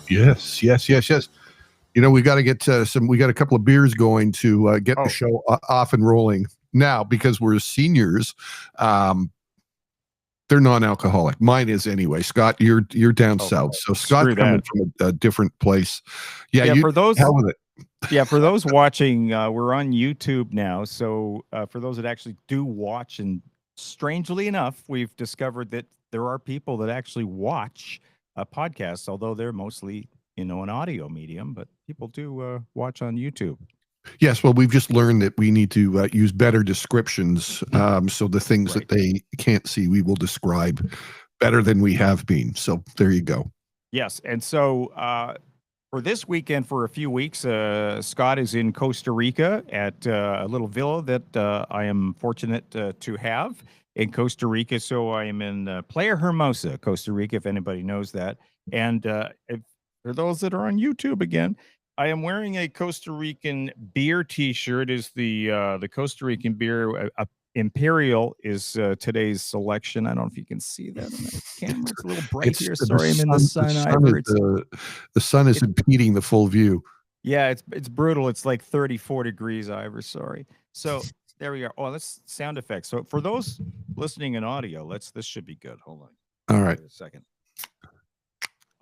Yes, yes, yes, yes. We got to get we got a couple of beers going to get the show off and rolling now because we're seniors. Um, they're non-alcoholic. Mine is anyway. Scott, you're down south, so Scott's coming from a different place. Yeah, for those, hell with it. for those watching, we're on YouTube now. So for those that actually do watch, and strangely enough, we've discovered that there are people that actually watch podcasts, although they're mostly an audio medium, but people do watch on YouTube. Yes, well, we've just learned that we need to use better descriptions. So the things that they can't see, we will describe better than we have been. So there you go. Yes, and so for this weekend, for a few weeks, Scott is in Costa Rica at a little villa that I am fortunate to have in Costa Rica. So I am in Playa Hermosa, Costa Rica, if anybody knows that. And for those that are on YouTube again, I am wearing a Costa Rican beer T-shirt. Is the Costa Rican beer Imperial is today's selection. I don't know if you can see that on the camera. It's a little bright here. Sorry, I'm in the sun. The sun is impeding the full view. Yeah, it's brutal. It's like 34 degrees, Ivor. Sorry. So there we are. Oh, that's sound effects. So for those listening in audio, this should be good. Hold on. All right. Wait a second.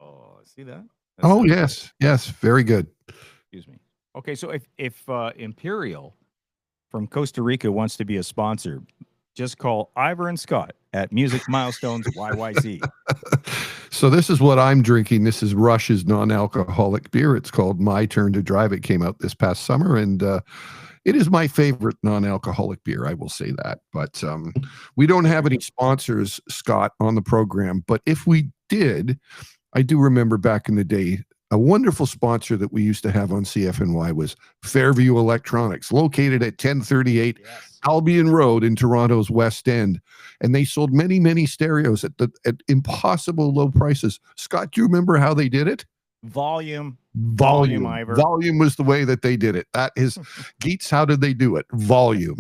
Oh, see that? Oh, yes. Yes. Very good. Excuse me. Okay. So if Imperial from Costa Rica wants to be a sponsor, just call Ivar and Scot at Music Milestones YYZ. So this is what I'm drinking. This is Rush's non-alcoholic beer. It's called My Turn to Drive. It came out this past summer, and it is my favorite non-alcoholic beer. I will say that. But we don't have any sponsors, Scott, on the program. But if we did, I do remember back in the day, a wonderful sponsor that we used to have on CFNY was Fairview Electronics, located at 1038 Albion Road in Toronto's West End. And they sold many, many stereos at impossible low prices. Scott, do you remember how they did it? Volume, Ivor. Volume was the way that they did it. That is, Geets, how did they do it? Volume.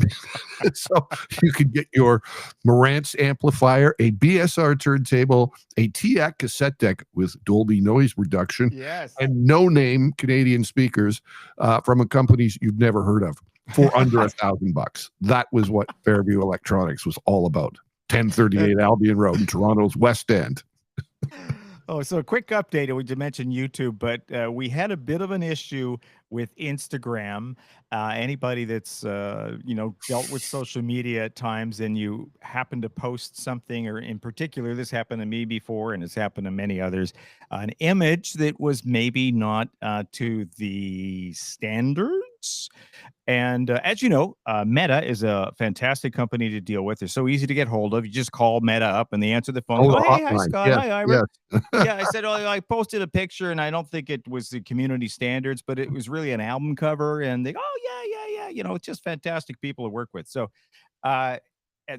So you could get your Marantz amplifier, a BSR turntable, a TAC cassette deck with Dolby noise reduction, and no-name Canadian speakers from a company you've never heard of for under $1,000. That was what Fairview Electronics was all about. 1038 Albion Road in Toronto's West End. Oh, so a quick update. We did mention YouTube, but we had a bit of an issue with Instagram. Anybody that's dealt with social media at times, and you happen to post something, or in particular, this happened to me before, and it's happened to many others, an image that was maybe not to the standards. And as you know, Meta is a fantastic company to deal with. They're so easy to get hold of. You just call Meta up and they answer the phone. Hey, hi, Scott. Hi, Ivor. Yeah, I said, I posted a picture and I don't think it was the community standards, but it was really an album cover. And they go, yeah. It's just fantastic people to work with. So and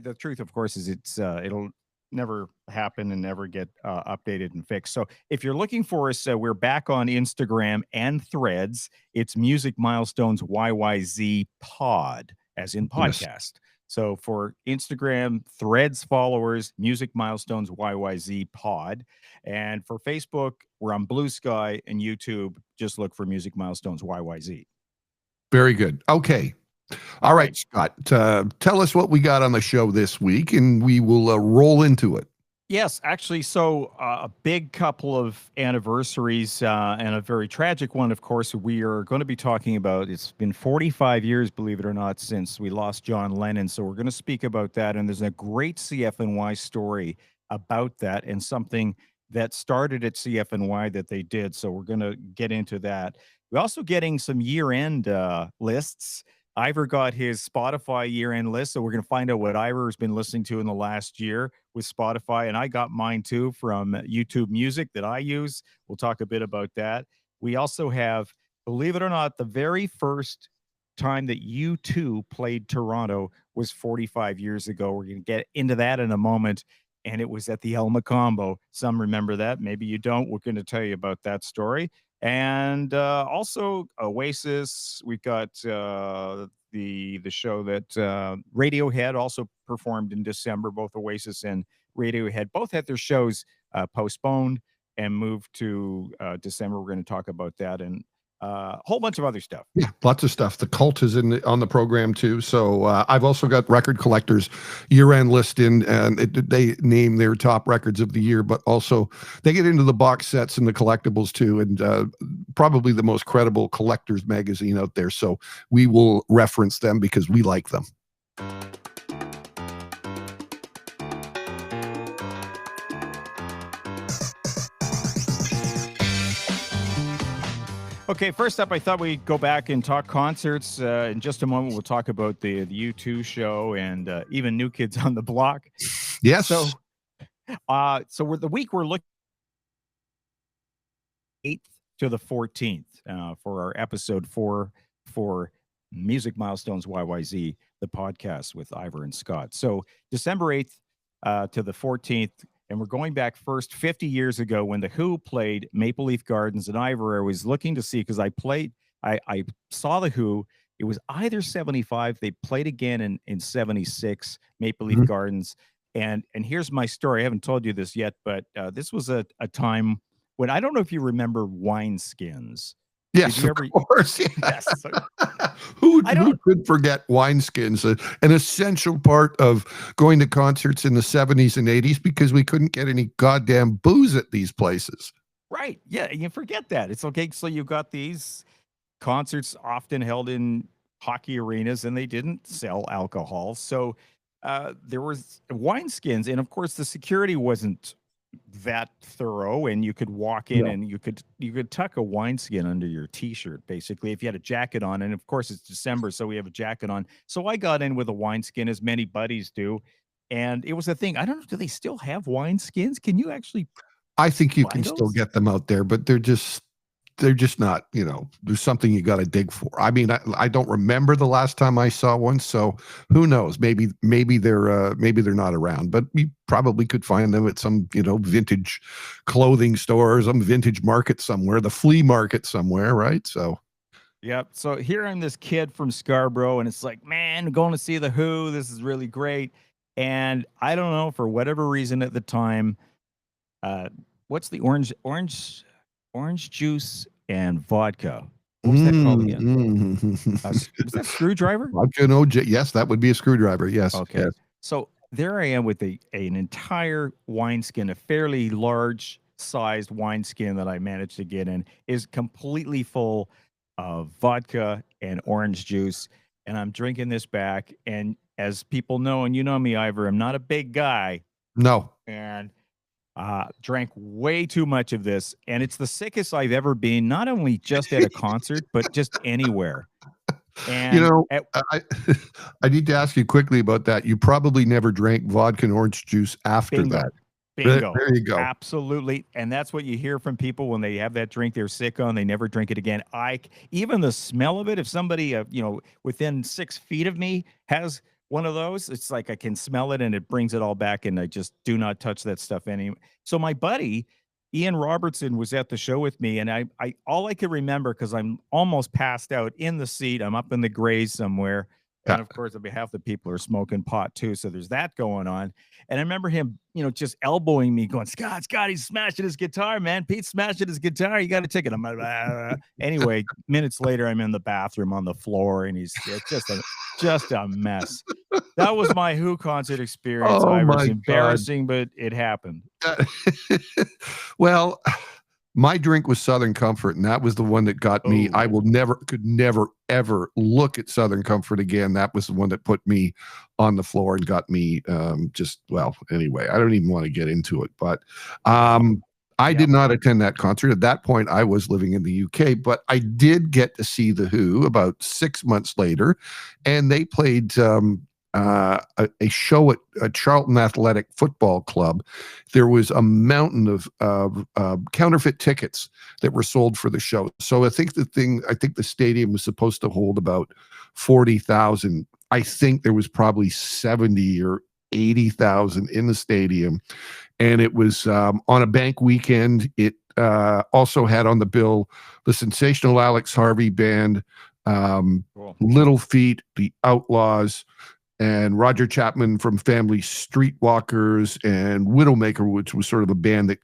the truth, of course, is it'll never happen and never get updated and fixed. So if you're looking for us, we're back on Instagram and Threads. It's Music Milestones YYZ Pod, as in podcast. Yes. So for Instagram, Threads followers, Music Milestones YYZ Pod. And for Facebook, we're on Blue Sky, and YouTube, just look for Music Milestones YYZ. Very good. Okay. All right, Scott, tell us what we got on the show this week, and we will roll into it. Yes, actually, so a big couple of anniversaries and a very tragic one, of course, we are going to be talking about. It's been 45 years, believe it or not, since we lost John Lennon, so we're going to speak about that, and there's a great CFNY story about that and something that started at CFNY that they did, so we're going to get into that. We're also getting some year-end lists. Ivor got his Spotify year-end list, so we're going to find out what Ivor has been listening to in the last year with Spotify, and I got mine too from YouTube Music that I use. We'll talk a bit about that. We also have, believe it or not, the very first time that U2 played Toronto was 45 years ago. We're going to get into that in a moment, and it was at the El Macombo. Some remember that. Maybe you don't. We're going to tell you about that story. And also Oasis. We've got the show that Radiohead also performed in December. Both Oasis and Radiohead both had their shows postponed. and moved to December. We're going to talk about that and a whole bunch of other stuff. Yeah, lots of stuff. The Cult is on the program too. So I've also got Record Collectors year-end list in, and they name their top records of the year, but also they get into the box sets and the collectibles too, and probably the most credible collectors magazine out there. So we will reference them because we like them. Okay, first up, I thought we'd go back and talk concerts. In just a moment, we'll talk about the U2 show and even New Kids on the Block. Yes. So we're looking 8th to the 14th for our episode 4 for Music Milestones YYZ, the podcast with Ivar and Scot. So December 8th to the 14th. And we're going back first 50 years ago when the Who played Maple Leaf Gardens. And Ivor, I was looking to see because I saw the Who. It was either 75. They played again in 76, Maple Leaf Gardens. And here's my story. I haven't told you this yet, but this was a time when I don't know if you remember wineskins. Yes, of course. Yeah. Yes. Who could forget wineskins? An essential part of going to concerts in the 70s and 80s because we couldn't get any goddamn booze at these places. Right. Yeah. You forget that. It's okay. So you've got these concerts often held in hockey arenas and they didn't sell alcohol. So there was wineskins. And of course, the security wasn't that thorough, and you could walk in and you could tuck a wineskin under your t-shirt basically if you had a jacket on, and of course it's December, so we have a jacket on. So I got in with a wineskin, as many buddies do, and it was a thing. I don't know, do they still have wineskins? Can you actually I think you can still get them out there, but they're just not, there's something you got to dig for. I mean, I don't remember the last time I saw one, so who knows? Maybe they're not around, but we probably could find them at some, vintage clothing store, some vintage market somewhere, the flea market somewhere, right? So yep. So here I'm this kid from Scarborough, and it's like, man, going to see the Who. This is really great. And I don't know, for whatever reason at the time, what's the orange juice and vodka. What was that called again? Was that Screwdriver? Vodka and OJ. Yes, that would be a screwdriver. Yes. Okay. Yes. So there I am with an entire wineskin, a fairly large sized wineskin that I managed to get in, is completely full of vodka and orange juice. And I'm drinking this back. And as people know, and you know me, Ivor, I'm not a big guy. No. And drank way too much of this, and it's the sickest I've ever been, not only just at a concert, but just anywhere. And I need to ask you quickly about that. You probably never drank vodka and orange juice after that. Bingo. There you go. Absolutely. And that's what you hear from people when they have that drink they're sick on. They never drink it again. Even the smell of it, if somebody, within 6 feet of me has one of those, it's like I can smell it and it brings it all back, and I just do not touch that stuff anymore. So my buddy Ian Robertson was at the show with me, and I all I could remember, because I'm almost passed out in the seat, I'm up in the grays somewhere, and of course, half the people are smoking pot too, so there's that going on. And I remember him, just elbowing me, going, Scott, he's smashing his guitar, man. Pete's smashing his guitar. You got to take it. I'm like, anyway, minutes later, I'm in the bathroom on the floor, and it's just a mess. That was my Who concert experience. Oh, It was embarrassing, but it happened. Well, my drink was Southern Comfort, and that was the one that got me. I could never, ever look at Southern Comfort again. That was the one that put me on the floor and got me anyway, I don't even want to get into it, but I did not attend that concert. At that point, I was living in the UK, but I did get to see the Who about 6 months later, and they played a show at a Charlton Athletic Football Club. There was a mountain of counterfeit tickets that were sold for the show. So I think the stadium was supposed to hold about 40,000. I think there was probably 70 or 80,000 in the stadium, and it was on a bank weekend. It also had on the bill the Sensational Alex Harvey Band, Cool. Little Feat, the Outlaws, and Roger Chapman from Family Streetwalkers, and Widowmaker, which was sort of a band that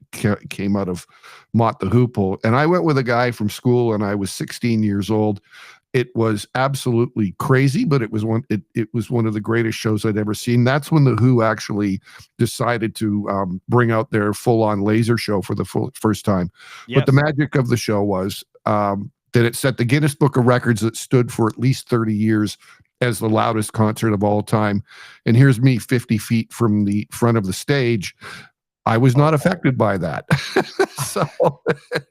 came out of Mott the Hoople. And I went with a guy from school, and I was 16 years old. It was absolutely crazy, but it was one of the greatest shows I'd ever seen. That's when the Who actually decided to bring out their full-on laser show for the first time. But the magic of the show was that it set the Guinness Book of Records that stood for at least 30 years as the loudest concert of all time. And here's me 50 feet from the front of the stage. I was not affected by that. So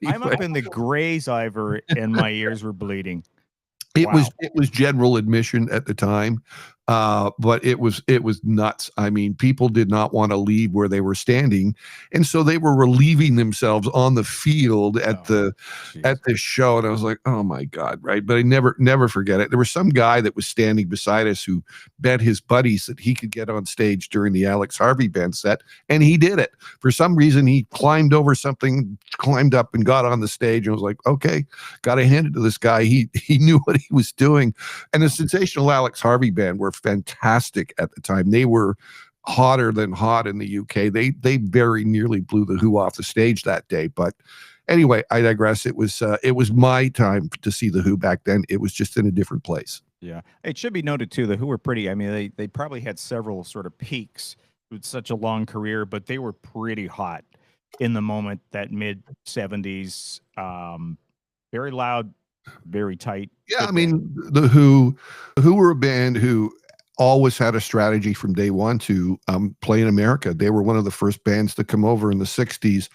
anyway. I'm up in the grays, Ivor, and my ears were bleeding. It was general admission at the time, but it was nuts. I mean, people did not want to leave where they were standing, and so they were relieving themselves on the field at the show. And I was like, oh my god, right? But I never forget it. There was some guy that was standing beside us who bet his buddies that he could get on stage during the Alex Harvey band set, and he did it. For some reason, he climbed over something, climbed up, and got on the stage. And I was like, okay, got to hand it to this guy. He knew what he was doing. And the Sensational Alex Harvey band were fantastic at the time. They were hotter than hot in the UK. They very nearly blew the Who off the stage that day. But anyway, I digress. It was my time to see the Who back then. It was just in a different place. Yeah. It should be noted too, the Who were pretty, I mean, they probably had several sort of peaks with such a long career, but they were pretty hot in the moment, that mid 70s. Very loud, very tight. Yeah, I mean, the Who were a band who always had a strategy from day one to play in America. They were one of the first bands to come over in the 60s,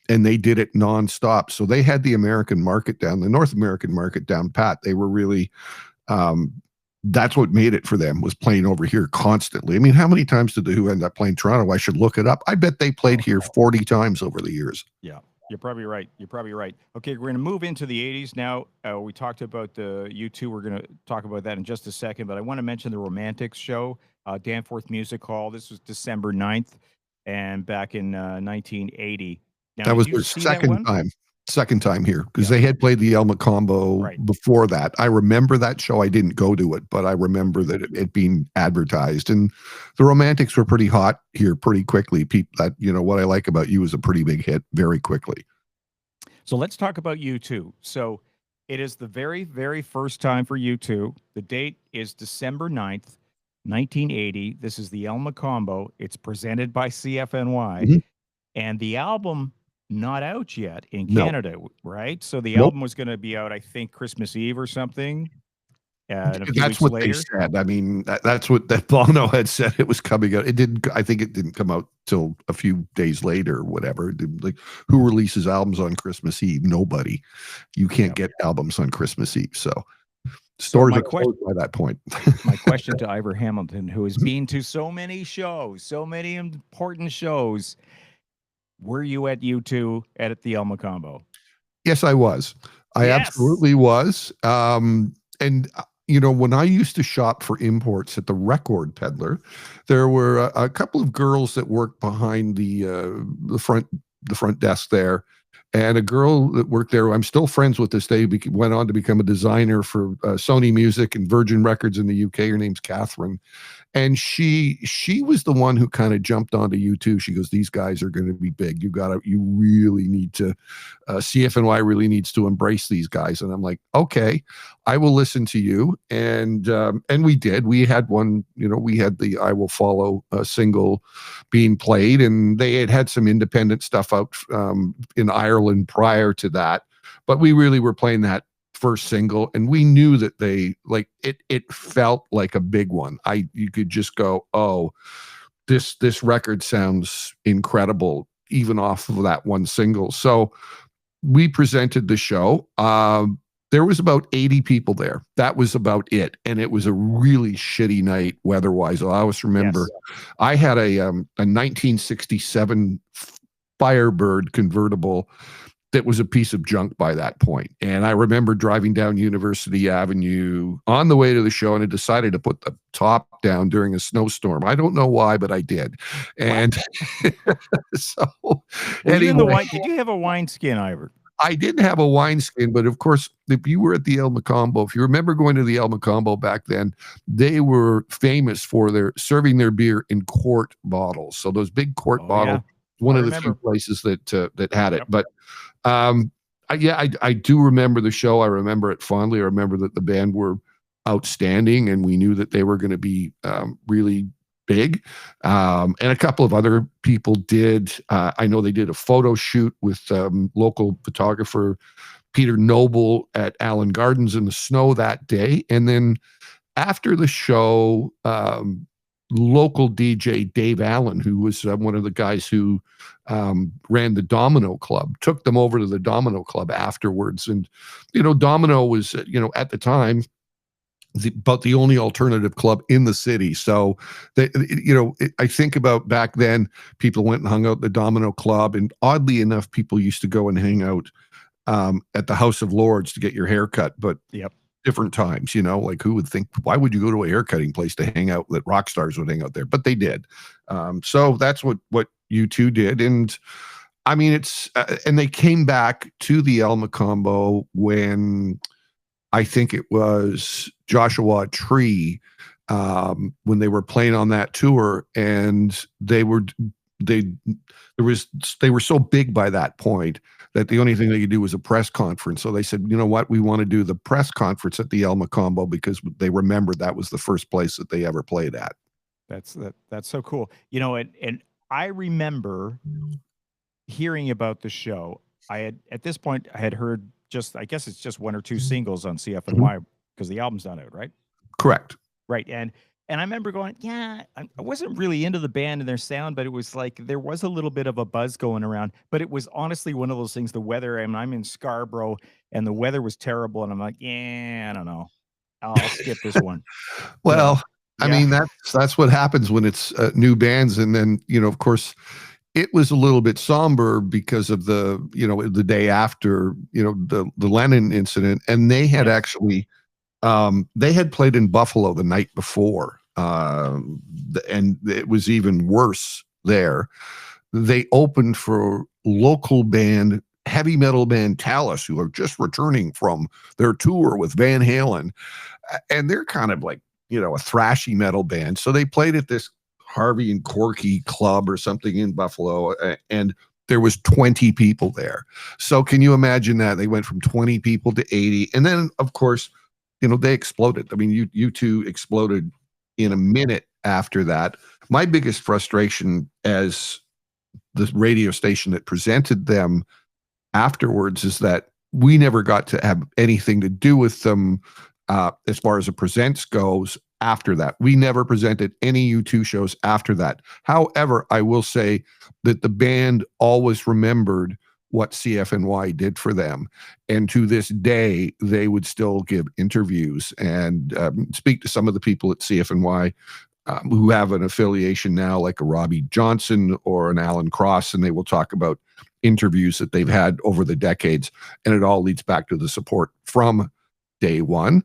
and they did it nonstop. So they had the American market down, the North American market down pat. They were really, that's what made it for them, was playing over here constantly. I mean, how many times did the Who end up playing Toronto? I should look it up. I bet they played here 40 times over the years. Yeah. You're probably right. You're probably right. Okay, we're going to move into the 80s now. We talked about the U2. We're going to talk about that in just a second, but I want to mention the Romantics show, Danforth Music Hall. This was December 9th, and back in 1980. Now, that was their second time here, because they had played the Elma Combo before that. I remember that show. I didn't go to it, but I remember that it being advertised. And the Romantics were pretty hot here pretty quickly. That, What I Like About You is a pretty big hit very quickly. So let's talk about U2. So it is the very, very first time for U2. The date is December 9th, 1980. This is the Elma Combo. It's presented by CFNY. Mm-hmm. And the album, not out yet in Canada, right? So the album was going to be out, I think, Christmas Eve or something. That's what they said. I mean, that's what that Bono had said. It was coming out. It didn't. I think it didn't come out till a few days later or whatever. Like, who releases albums on Christmas Eve? Nobody. You can't get albums on Christmas Eve. So stores are closed by that point. My question to Ivor Hamilton, who has been to so many shows, so many important shows. Were you at U2 at the Elma Combo? Yes, I was. I absolutely was. And when I used to shop for imports at the Record Peddler, there were a couple of girls that worked behind the front desk there, and a girl that worked there, I'm still friends with this day, went on to become a designer for Sony Music and Virgin Records in the UK. Her name's Catherine. And she was the one who kind of jumped onto U2. She goes, these guys are going to be big. You really need to, CFNY really needs to embrace these guys. And I'm like, okay, I will listen to you. And we did. We had one, we had the I Will Follow single being played, and they had some independent stuff out in Ireland prior to that. But we really were playing that first single, and we knew that it felt like a big one. You could just go, oh, this record sounds incredible, even off of that one single. So we presented the show. There was about 80 people there. That was about it. And it was a really shitty night weather-wise. I always remember I had a 1967 Firebird convertible that was a piece of junk by that point. And I remember driving down University Avenue on the way to the show, and I decided to put the top down during a snowstorm. I don't know why, but I did. And so anyway. Did you have a wineskin, Ivor? I didn't have a wineskin, but of course, if you were at the El Macombo, if you remember going to the El Macombo back then, they were famous for their serving their beer in quart bottles. So those big quart Oh yeah, bottles, I one of the few remember. places that had it. Yep. But um, I do remember the show. I remember it fondly. I remember that the band were outstanding, and we knew that they were going to be really big. And a couple of other people did. I know they did a photo shoot with local photographer Peter Noble at Allen Gardens in the snow that day. And then after the show, local DJ Dave Allen, who was one of the guys who ran the Domino Club, took them over to the Domino Club afterwards. And, Domino was, at the time, but the only alternative club in the city. So, I think about back then, people went and hung out at the Domino Club, and oddly enough, people used to go and hang out at the House of Lords to get your hair cut, but Yep. different times, like who would think, why would you go to a haircutting place to hang out, that rock stars would hang out there? But they did. So that's what you two did. And I mean, and they came back to the El Macombo when I think it was Joshua Tree, when they were playing on that tour, and they were so big by that point that the only thing they could do was a press conference. So they said, you know what, we want to do the press conference at the El Macombo, because they remembered that was the first place that they ever played at. That's so cool. And I remember hearing about the show. At this point I had heard I guess it's just one or two singles on CFNY because the album's not out, right? Correct. Right. And I remember going, yeah, I wasn't really into the band and their sound, but it was like there was a little bit of a buzz going around. But it was honestly one of those things. The weather, and I'm in Scarborough, and the weather was terrible, and I'm like, yeah, I don't know, I'll skip this one. Well, I Yeah. mean, that's what happens when it's new bands. And then, of course, it was a little bit somber because of the day after, the Lennon incident. And they had Yes. actually, they had played in Buffalo the night before, and it was even worse there. They opened for local band, heavy metal band Talus, who are just returning from their tour with Van Halen. And they're kind of like, a thrashy metal band. So they played at this Harvey and Corky club or something in Buffalo, and there was 20 people there. So can you imagine that? They went from 20 people to 80. And then, of course, they exploded. I mean, you two exploded in a minute after that. My biggest frustration as the radio station that presented them afterwards is that we never got to have anything to do with them as far as the presents goes after that. We never presented any U2 shows after that. However, I will say that the band always remembered what CFNY did for them. And to this day, they would still give interviews and speak to some of the people at CFNY who have an affiliation now, like a Robbie Johnson or an Alan Cross, and they will talk about interviews that they've had over the decades. And it all leads back to the support from day one.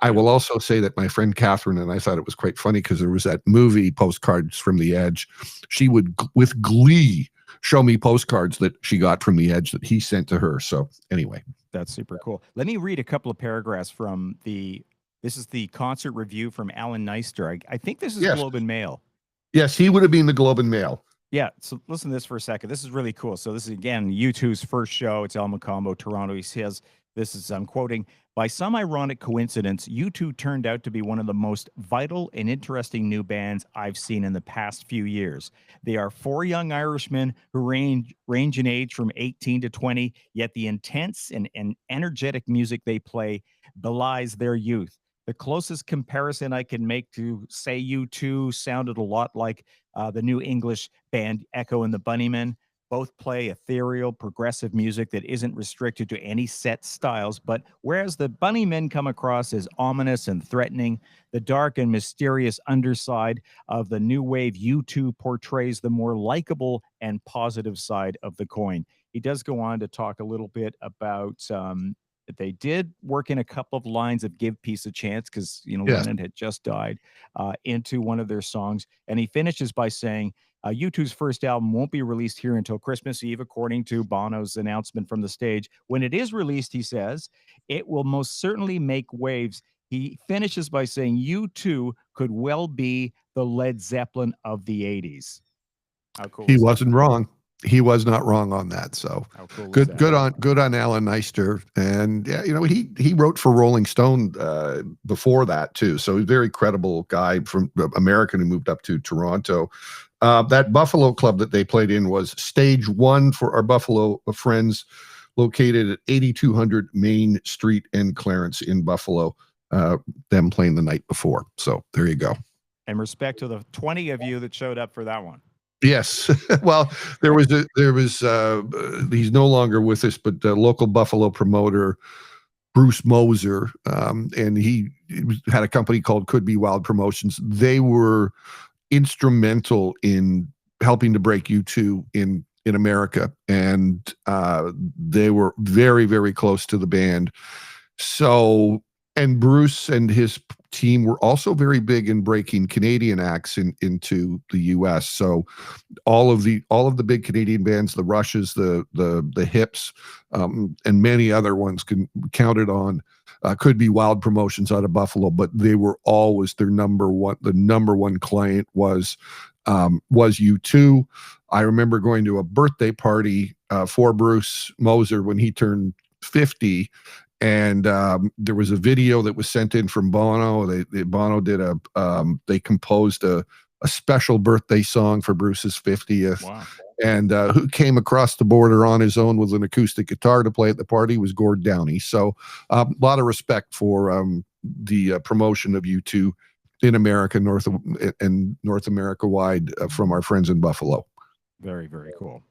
I will also say that my friend Catherine, and I thought it was quite funny because there was that movie Postcards from the Edge. She would, with glee, show me postcards that she got from the Edge that he sent to her. So anyway. That's super cool. Let me read a couple of paragraphs from this is the concert review from Alan Neister. I think this is Yes. Globe and Mail. Yes, he would have been the Globe and Mail. Yeah, so listen to this for a second. This is really cool. So this is, again, U2's first show. It's El Macombo, Toronto. He says, I'm quoting, by some ironic coincidence, U2 turned out to be one of the most vital and interesting new bands I've seen in the past few years. They are four young Irishmen who range in age from 18 to 20, yet the intense and energetic music they play belies their youth. The closest comparison I can make to, say, U2 sounded a lot like the new English band Echo and the Bunnymen. Both play ethereal, progressive music that isn't restricted to any set styles. But whereas the Bunnymen come across as ominous and threatening, the dark and mysterious underside of the new wave U2 portrays the more likable and positive side of the coin. He does go on to talk a little bit about they did work in a couple of lines of Give Peace a Chance because, Yes. Lennon had just died into one of their songs. And he finishes by saying, U2's first album won't be released here until Christmas Eve, according to Bono's announcement from the stage. When it is released, he says, it will most certainly make waves. He finishes by saying U2 could well be the Led Zeppelin of the 80s. How cool He is that? wasn't wrong. He was not wrong on that. So How cool is good, that? good on Alan Neister. And yeah, you know, he wrote for Rolling Stone before that too. So he's a very credible guy from American who moved up to Toronto. That Buffalo club that they played in was stage 1 for our Buffalo friends, located at 8200 Main Street and Clarence in Buffalo. Them playing the night before. So there you go. And respect to the 20 of you that showed up for that one. Yes. Well, there was he's no longer with us, but the local Buffalo promoter, Bruce Moser, and he had a company called Could Be Wild Promotions. They were instrumental in helping to break U2 in America, and they were very, very close to the band. So, and Bruce and his team were also very big in breaking Canadian acts into the US. So all of the big Canadian bands, the Rushes, the Hips, and many other ones counted on Could Be Wild Promotions out of Buffalo, but they were always the number one client was U2. I remember going to a birthday party for Bruce Moser when he turned 50. And there was a video that was sent in from Bono. Bono did they composed a special birthday song for Bruce's 50th. Wow. And who came across the border on his own with an acoustic guitar to play at the party was Gord Downie. So a lot of respect for the promotion of U2 in America, North America wide from our friends in Buffalo. Very, very cool.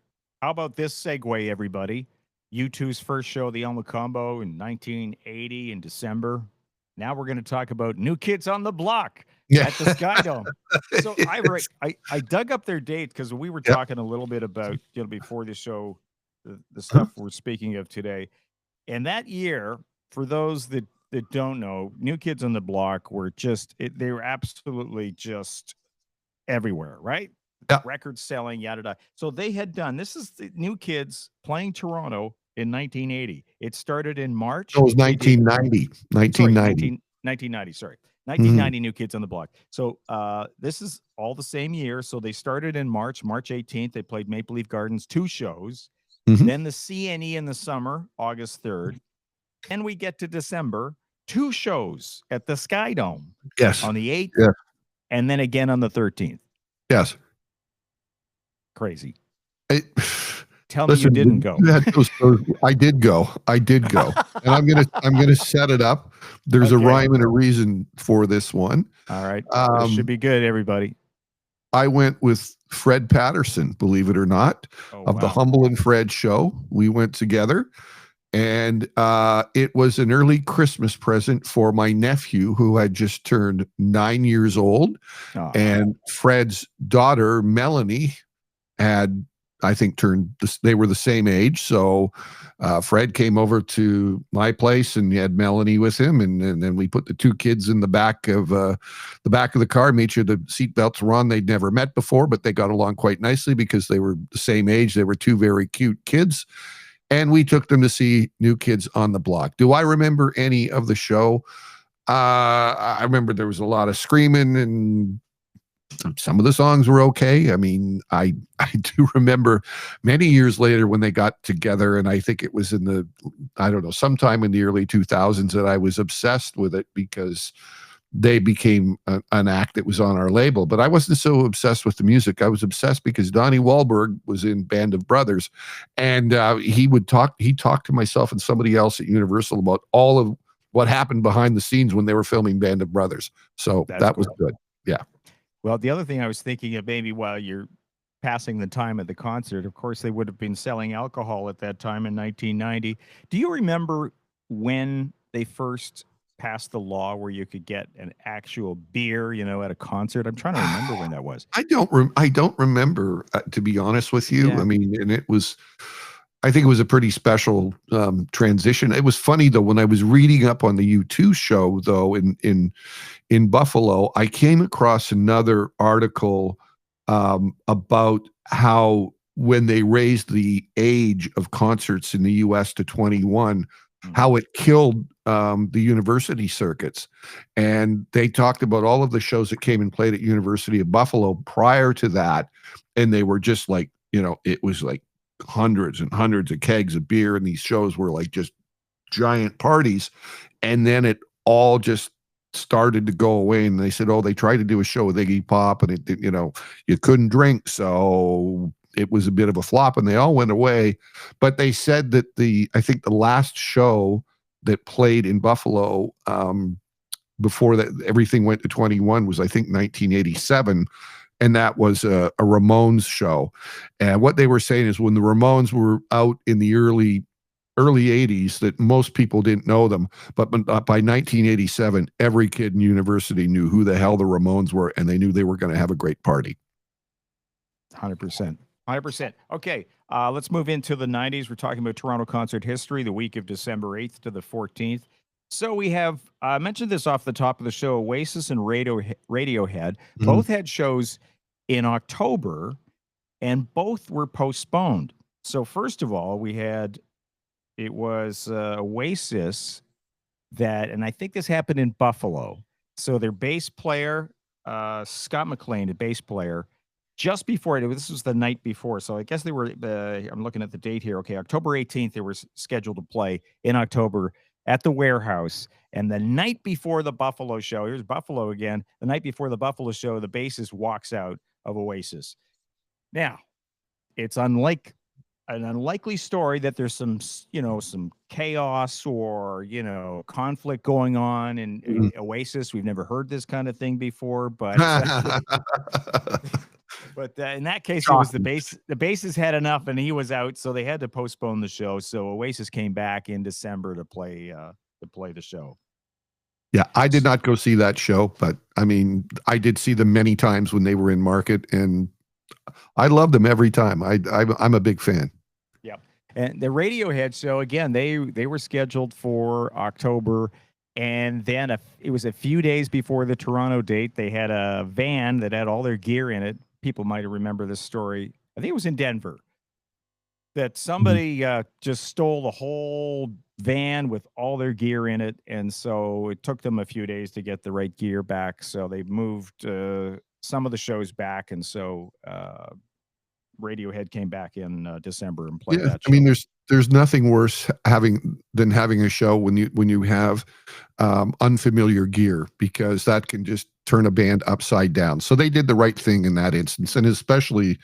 How about this segue, everybody? U2's first show, the El Macombo, in 1980 in December. Now we're going to talk about New Kids on the Block at the Skydome. So I dug up their date because we were talking a little bit about, before the show, the stuff we're speaking of today. And that year, for those that don't know, New Kids on the Block were they were absolutely just everywhere, right? Yeah. Record selling, yada yada. So they had done, this is the New Kids playing Toronto in 1980. It started in March. It was 1990. 1990, sorry. 1990 New Kids on the Block. So this is all the same year. So they started in March 18th. They played Maple Leaf Gardens 2 shows. Then the CNE in the summer, August 3rd. And we get to December, 2 shows at the Skydome. Yes. On the 8th. Yeah. And then again on the 13th. Yes. Crazy. Tell me you didn't go. I did go. And I'm gonna set it up. There's a rhyme and a reason for this one. All right. This should be good, everybody. I went with Fred Patterson, believe it or not, of the Humble and Fred show. We went together. And it was an early Christmas present for my nephew, who had just turned 9 years old. And Fred's daughter, Melanie, had, I think, they were the same age. So Fred came over to my place and he had Melanie with him. And then we put the 2 kids in the back of the car, made sure the seatbelts were on. They'd never met before, but they got along quite nicely because they were the same age. They were 2 very cute kids. And we took them to see New Kids on the Block. Do I remember any of the show? I remember there was a lot of screaming and some of the songs were okay. I mean, I do remember many years later when they got together, and I think it was sometime in the early 2000s, that I was obsessed with it because they became an act that was on our label. But I wasn't so obsessed with the music. I was obsessed because Donnie Wahlberg was in Band of Brothers, and he talked to myself and somebody else at Universal about all of what happened behind the scenes when they were filming Band of Brothers. So that was good. Yeah. Well, the other thing I was thinking of, maybe while you're passing the time at the concert, of course, they would have been selling alcohol at that time in 1990. Do you remember when they first passed the law where you could get an actual beer, at a concert? I'm trying to remember when that was. I don't remember, to be honest with you. Yeah. I mean, and I think it was a pretty special transition. It was funny though, when I was reading up on the U2 show though in Buffalo, I came across another article about how when they raised the age of concerts in the US to 21, Mhm. how it killed the university circuits. And they talked about all of the shows that came and played at University of Buffalo prior to that. And they were just like, it was like hundreds and hundreds of kegs of beer. And these shows were like just giant parties. And then it all just started to go away. And they said, oh, they tried to do a show with Iggy Pop and it, you couldn't drink. So it was a bit of a flop and they all went away. But they said that I think the last show that played in Buffalo, before that everything went to 21 was, I think, 1987. And that was a Ramones show. And what they were saying is when the Ramones were out in the early 80s, that most people didn't know them, but by 1987 every kid in university knew who the hell the Ramones were, and they knew they were going to have a great party. 100%. 100%. Okay, let's move into the 90s. We're talking about Toronto concert history, the week of December 8th to the 14th. So we have, I mentioned this off the top of the show, Oasis and Radiohead. Both had shows in October, and both were postponed. So first of all, it was Oasis and I think this happened in Buffalo. So their bass player, Scott McLean, the bass player, just before this was the night before. So I guess they were, I'm looking at the date here. Okay, October 18th, they were scheduled to play in October at the Warehouse. And the night before the Buffalo show, here's Buffalo again. The night before the Buffalo show, the bassist walks out of Oasis. Now, it's an unlikely story that there's some chaos or conflict going on in Oasis. We've never heard this kind of thing before, but in that case, it was the bassist had enough and he was out, so they had to postpone the show. So Oasis came back in December to play the show. Yeah, I did not go see that show, but I mean, I did see them many times when they were in market, and I love them every time. I'm a big fan. Yeah, and the Radiohead show again, they were scheduled for October, and then it was a few days before the Toronto date. They had a van that had all their gear in it. People might remember this story. I think it was in Denver that somebody just stole the whole van with all their gear in it, and so it took them a few days to get the right gear back. So they moved some of the shows back, and so Radiohead came back in December and played that show. I mean, there's nothing worse than having a show when you have unfamiliar gear, because that can just turn a band upside down. So they did the right thing in that instance, and especially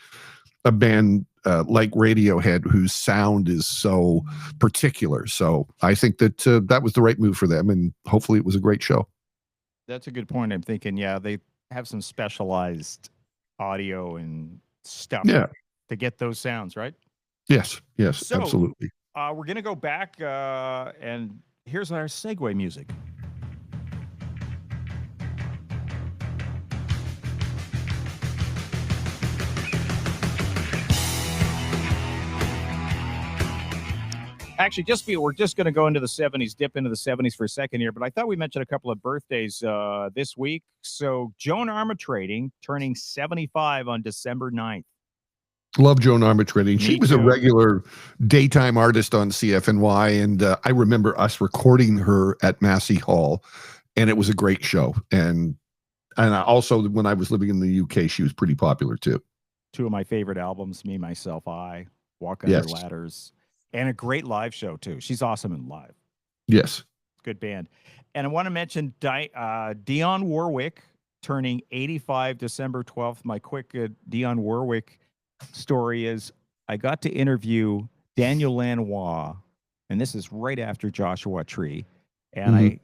a band like Radiohead, whose sound is so particular. So I think that that was the right move for them, and hopefully it was a great show. That's a good point. I'm thinking, yeah, they have some specialized audio and stuff to get those sounds, right? Yes, So, absolutely. We're going to go back, and here's our segue music. Actually, we're just going to go into the 70s, dip into the 70s for a second here, but I thought we mentioned a couple of birthdays this week. So Joan Armatrading turning 75 on December 9th. Love Joan Armatrading. She was too. a regular daytime artist on CFNY, and I remember us recording her at Massey Hall, and it was a great show. And also, when I was living in the UK, she was pretty popular too. Two of my favorite albums, Me, Myself, I, Walk Under Ladders, and a great live show too. She's awesome in live. Yes. Good band. And I want to mention Dionne Warwick turning 85 December 12th. My quick Dionne Warwick story is I got to interview Daniel Lanois, and this is right after Joshua Tree. And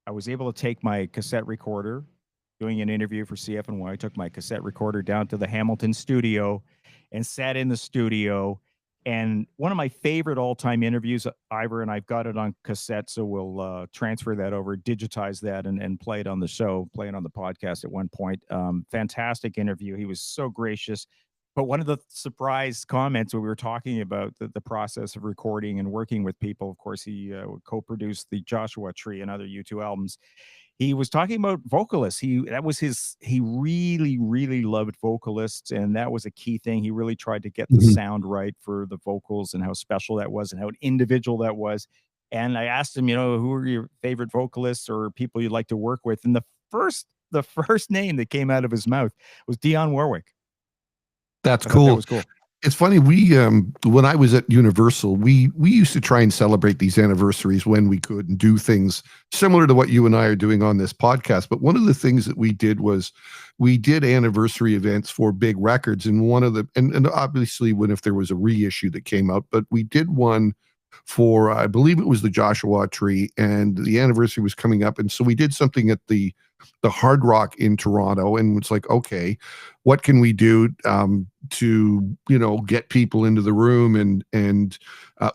I was able to take my cassette recorder, doing an interview for CFNY. I took my cassette recorder down to the Hamilton studio and sat in the studio. And one of my favorite all-time interviews, Ivar and I've got it on cassette, so we'll transfer that over, digitize that, and play it on the show, play it on the podcast at one point. Fantastic interview. He was so gracious. But one of the surprise comments when we were talking about the process of recording and working with people, of course, he co-produced the Joshua Tree and other U2 albums. he was talking about vocalists. He really, really loved vocalists, and that was a key thing. He really tried to get the Mhm. sound right for the vocals and how special that was and how individual that was. And I asked him, who are your favorite vocalists or people you'd like to work with? And the first name that came out of his mouth was Dionne Warwick. That's I thought that cool. was cool. It's funny, we when I was at Universal, we used to try and celebrate these anniversaries when we could and do things similar to what you and I are doing on this podcast. But one of the things that we did was we did anniversary events for big records, and one of the and obviously when if there was a reissue that came out, but we did one for I believe it was the Joshua Tree, and the anniversary was coming up, and so we did something at the Hard Rock in Toronto, and it's like, okay, what can we do to get people into the room, and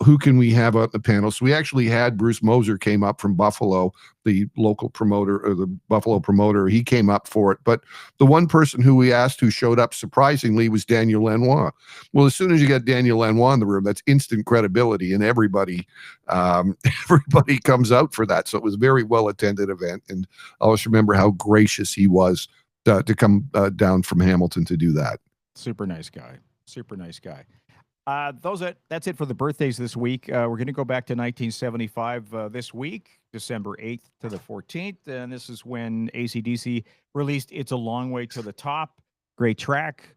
who can we have on the panel? So we actually had Bruce Moser came up from Buffalo, the local promoter or the Buffalo promoter. He came up for it, but the one person who we asked who showed up surprisingly was Daniel Lanois. Well, as soon as you get Daniel Lanois in the room, that's instant credibility, and everybody everybody comes out for that. So it was a very well attended event, and I always remember how gracious he was to come down from Hamilton to do that. Super nice guy. Super nice guy. That's it for the birthdays this week. We're going to go back to 1975 this week, December 8th to the 14th. And this is when AC/DC released It's a Long Way to the Top. Great track.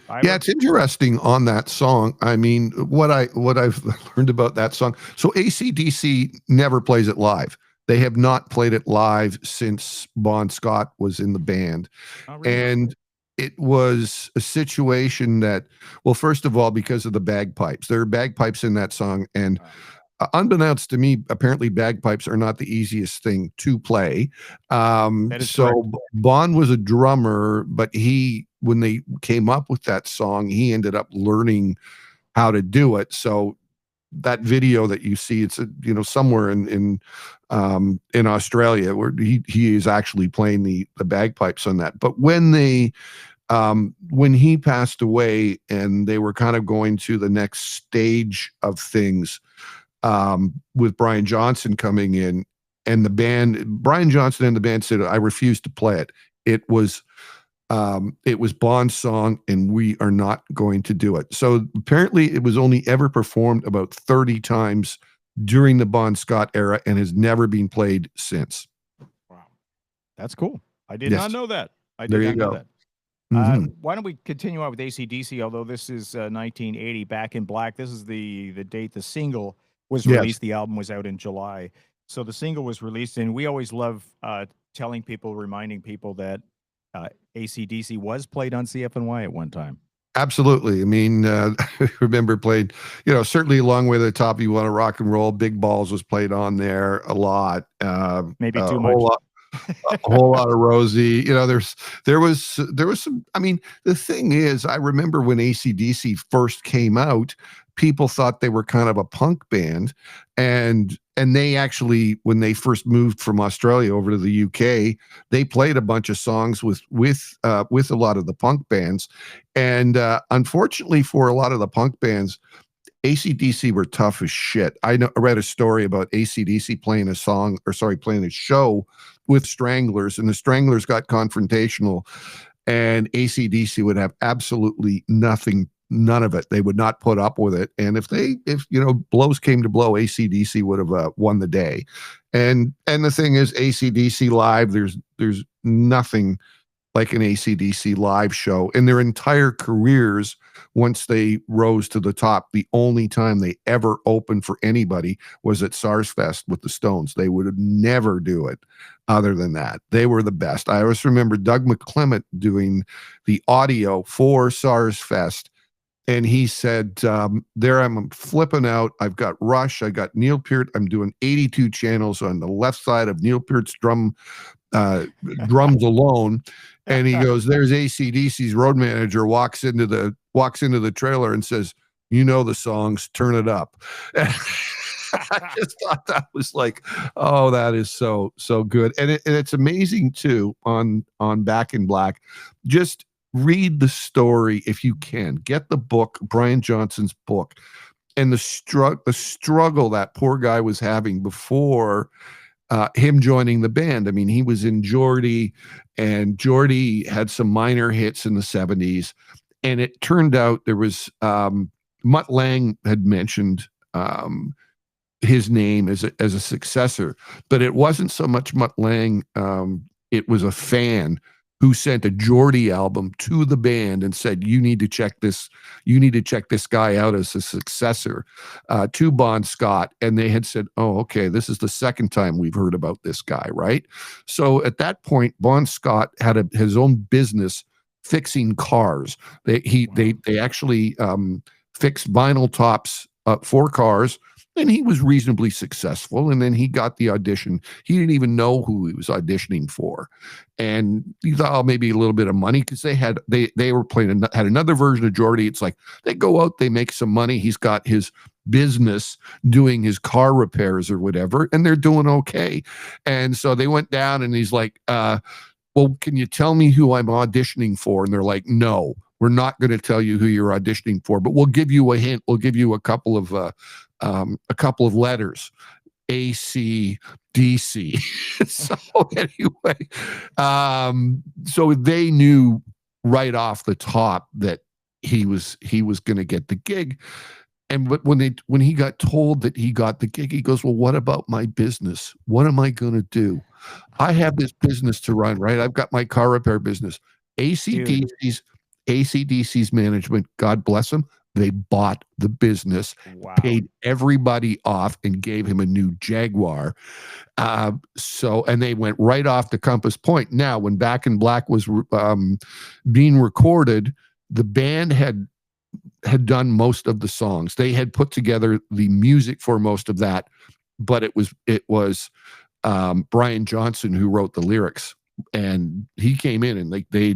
Yeah, it's interesting on that song. I mean, what I've learned about that song. So AC/DC never plays it live. They have not played it live since Bon Scott was in the band. Oh, really? And it was a situation that, well, first of all, because of the bagpipes, there are bagpipes in that song. And unbeknownst to me, apparently bagpipes are not the easiest thing to play. That is So correct. Bon was a drummer, but when they came up with that song, he ended up learning how to do it. So that video that you see, it's somewhere in Australia where he is actually playing the bagpipes on that. But when he passed away and they were kind of going to the next stage of things, with Brian Johnson coming in, and Brian Johnson and the band said, I refuse to play it. It was Bond's song, and we are not going to do it. So apparently it was only ever performed about 30 times during the Bon Scott era and has never been played since. Wow. That's cool. I did Yes. not know that. I There did you not know go. that. Mhm. Why don't we continue on with AC/DC? Although this is 1980, Back in Black. This is the date the single was Yes. released. The album was out in July, so the single was released. And we always love reminding people that AC/DC was played on CFNY at one time. Absolutely. I mean, I remember played, certainly Long Way to the Top. You Want to Rock and Roll. Big Balls was played on there a lot. Maybe A too whole much. lot, a whole lot of Rosie. There was some. I mean, the thing is, I remember when AC/DC first came out, people thought they were kind of a punk band, and they actually, when they first moved from Australia over to the UK, they played a bunch of songs with a lot of the punk bands, and unfortunately for a lot of the punk bands, AC/DC were tough as shit. I read a story about AC/DC playing a show with Stranglers, and the Stranglers got confrontational, and AC/DC would have absolutely none of it. They would not put up with it. And if blows came to blow, AC/DC would have won the day. And the thing is, AC/DC live, there's nothing like an AC/DC live show. In their entire careers, once they rose to the top, the only time they ever opened for anybody was at SARS Fest with the Stones. They would never do it other than that. They were the best. I always remember Doug McClymont doing the audio for SARS Fest, and he said, there I'm flipping out. I've got Rush, I got Neil Peart. I'm doing 82 channels on the left side of Neil Peart's drums alone. And he goes, there's AC/DC's road manager walks into the trailer and says, the songs, turn it up. I just thought that was like, oh, that is so good. And it's amazing too on Back in Black. Just read the story if you can. Get the book, Brian Johnson's book, and the struggle that poor guy was having before him joining the band. I mean, he was in Geordie, and Geordie had some minor hits in the 70s. And it turned out there was Mutt Lange had mentioned his name as a successor, but it wasn't so much Mutt Lange. It was a fan who sent a Geordie album to the band and said, "You need to check this. You need to check this guy out as a successor to Bon Scott." And they had said, "Oh, okay, this is the second time we've heard about this guy, right?" So at that point, Bon Scott had his own business fixing cars. They actually fixed vinyl tops for cars, and he was reasonably successful. And then he got the audition. He didn't even know who he was auditioning for, and he thought, oh, maybe a little bit of money, because they were playing had another version of Geordie. It's like they go out, they make some money. He's got his business doing his car repairs or whatever, and they're doing okay. And so they went down, and he's like, well, can you tell me who I'm auditioning for? And they're like, no, we're not going to tell you who you're auditioning for, but we'll give you a hint. We'll give you a couple of letters, AC, DC. So anyway, so they knew right off the top that he was going to get the gig. And but when he got told that he got the gig, he goes, "Well, what about my business? What am I going to do? I have this business to run, right? I've got my car repair business." ACDC's management, God bless them, they bought the business, paid everybody off, and gave him a new Jaguar. And they went right off to Compass Point. Now, when Back in Black was being recorded, the band had done most of the songs. They had put together the music for most of that, but it was Brian Johnson who wrote the lyrics, and he came in and they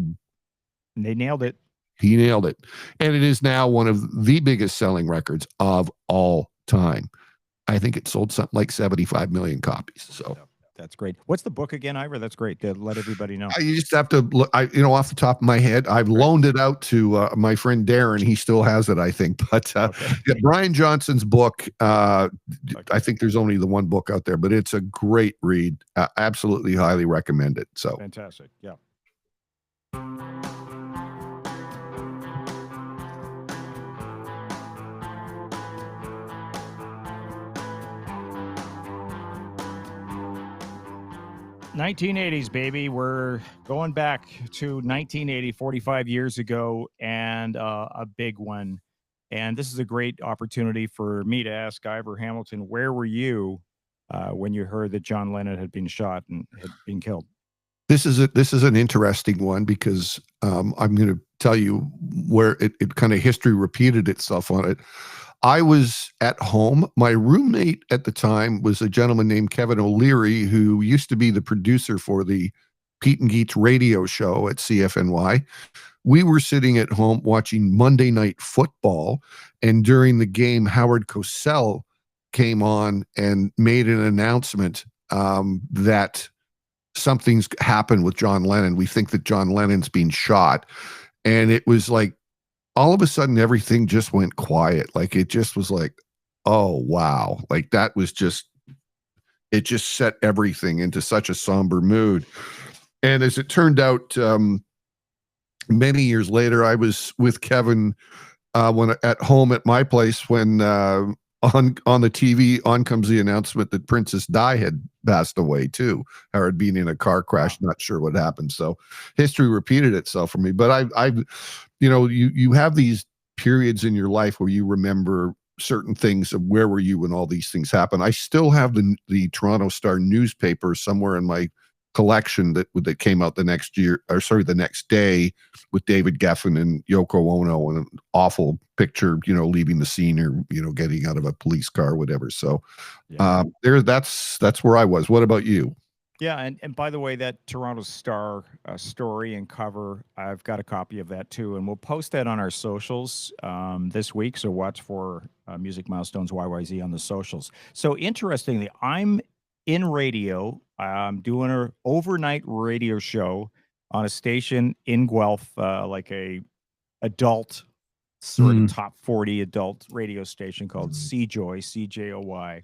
nailed it. He nailed it, and it is now one of the biggest selling records of all time. I think it sold something like 75 million copies. So. That's great. What's the book again, Ivor? That's great to let everybody know. You just have to look. Off the top of my head, I've loaned it out to my friend Darren. He still has it, I think. But Brian Johnson's book, I think there's only the one book out there, but it's a great read. Absolutely, highly recommend it. So fantastic. Yeah. '80s, baby. We're going back to 1980, 45 years ago, and a big one. And this is a great opportunity for me to ask Ivor Hamilton, where were you when you heard that John Lennon had been shot and had been killed? This is an interesting one, because I'm going to tell you where it kind of history repeated itself on it. I was at home. My roommate at the time was a gentleman named Kevin O'Leary, who used to be the producer for the Pete and Geets radio show at CFNY. We were sitting at home watching Monday Night Football, and during the game, Howard Cosell came on and made an announcement that something's happened with John Lennon. We think that John Lennon's been shot. And it was like, all of a sudden, everything just went quiet. Like, it just was like, oh, wow. Like, that was it just set everything into such a somber mood. And as it turned out, many years later, I was with Kevin when at home at my place when on the TV on comes the announcement that Princess Di had passed away too, or had been in a car crash. Not sure what happened. So history repeated itself for me. But I've you have these periods in your life where you remember certain things of where were you when all these things happen. I still have the Toronto Star newspaper somewhere in my collection that came out the next day with David Geffen and Yoko Ono, and an awful picture, leaving the scene, or getting out of a police car or whatever. So that's where I was. What about you? Yeah, and by the way, that Toronto Star story and cover, I've got a copy of that too, and we'll post that on our socials this week. So watch for Music Milestones YYZ on the socials. So interestingly, I'm in radio. I'm doing an overnight radio show on a station in Guelph, like a adult sort of top 40 adult radio station called CJoy, CJOY.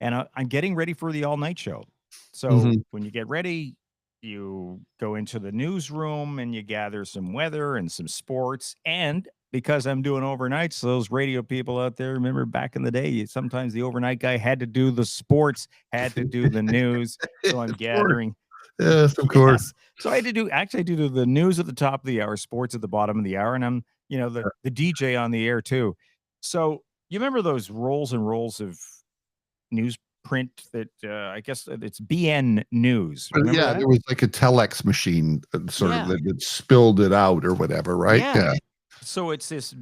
And I'm getting ready for the all-night show. So Mhm. when you get ready, you go into the newsroom and you gather some weather and some sports. And because I'm doing overnights, those radio people out there, remember back in the day, sometimes the overnight guy had to do the sports, had to do the news. So I'm Of course. gathering. Yes, of course. Yes. So I had to do actually I do the news at the top of the hour, sports at the bottom of the hour, and I'm, the DJ on the air too. So you remember those rolls and rolls of newsprint that, I guess it's BN News. But Remember yeah, that? there was like a telex machine, sort of Yeah. that spilled it out or whatever, right? Yeah. Yeah. So it's this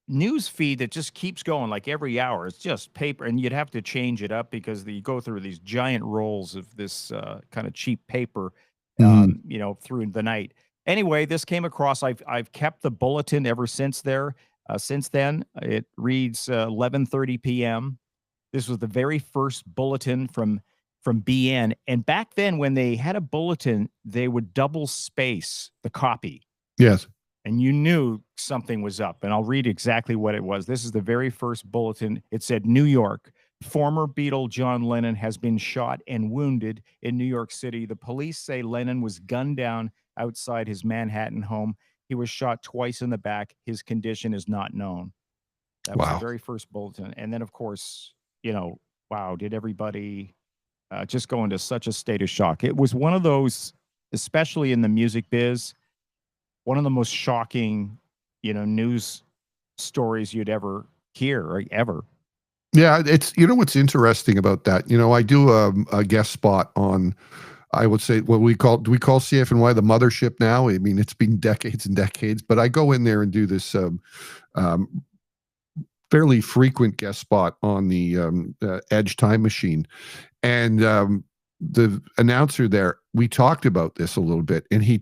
news feed that just keeps going like every hour. It's just paper, and you'd have to change it up because you go through these giant rolls of this kind of cheap paper, Mhm. through the night. Anyway, this came across. I've kept the bulletin ever since there. Since then, it reads 11:30 p.m. This was the very first bulletin from BN. And back then, when they had a bulletin, they would double space the copy, Yes. and you knew something was up. And I'll read exactly what it was. This is the very first bulletin. It said, New York, former Beatle John Lennon has been shot and wounded in New York City. The police say Lennon was gunned down outside his Manhattan home. He was shot twice in the back. His condition is not known. That was the Wow. very first bulletin. And then, of course, wow, did everybody just go into such a state of shock? It was one of those, especially in the music biz, one of the most shocking, news stories you'd ever hear or ever. Yeah, it's what's interesting about that. I do a guest spot on, I would say, what we call CFNY the mothership now. I mean, it's been decades and decades, but I go in there and do this um, fairly frequent guest spot on the Edge Time Machine, and the announcer there, we talked about this a little bit, and he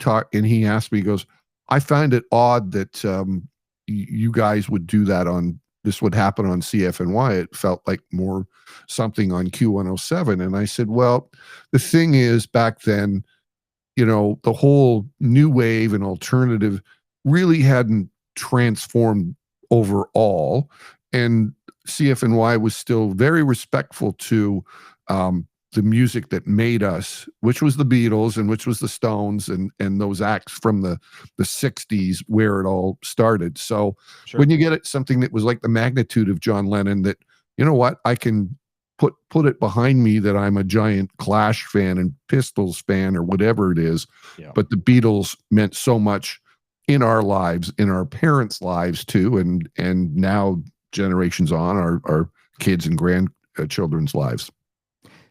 asked me, he goes, I find it odd that you guys would do that on, this would happen on CFNY. It felt like more something on Q107. And I said, well, the thing is, back then, the whole new wave and alternative really hadn't transformed overall. And CFNY was still very respectful to the music that made us, which was the Beatles and which was the Stones and those acts from the 60s where it all started. So Sure. when you get it, something that was like the magnitude of John Lennon, that, you know what, I can put it behind me that I'm a giant Clash fan and Pistols fan or whatever it is. Yeah. But the Beatles meant so much in our lives, in our parents' lives too, and now generations on, our kids and grandchildren's lives.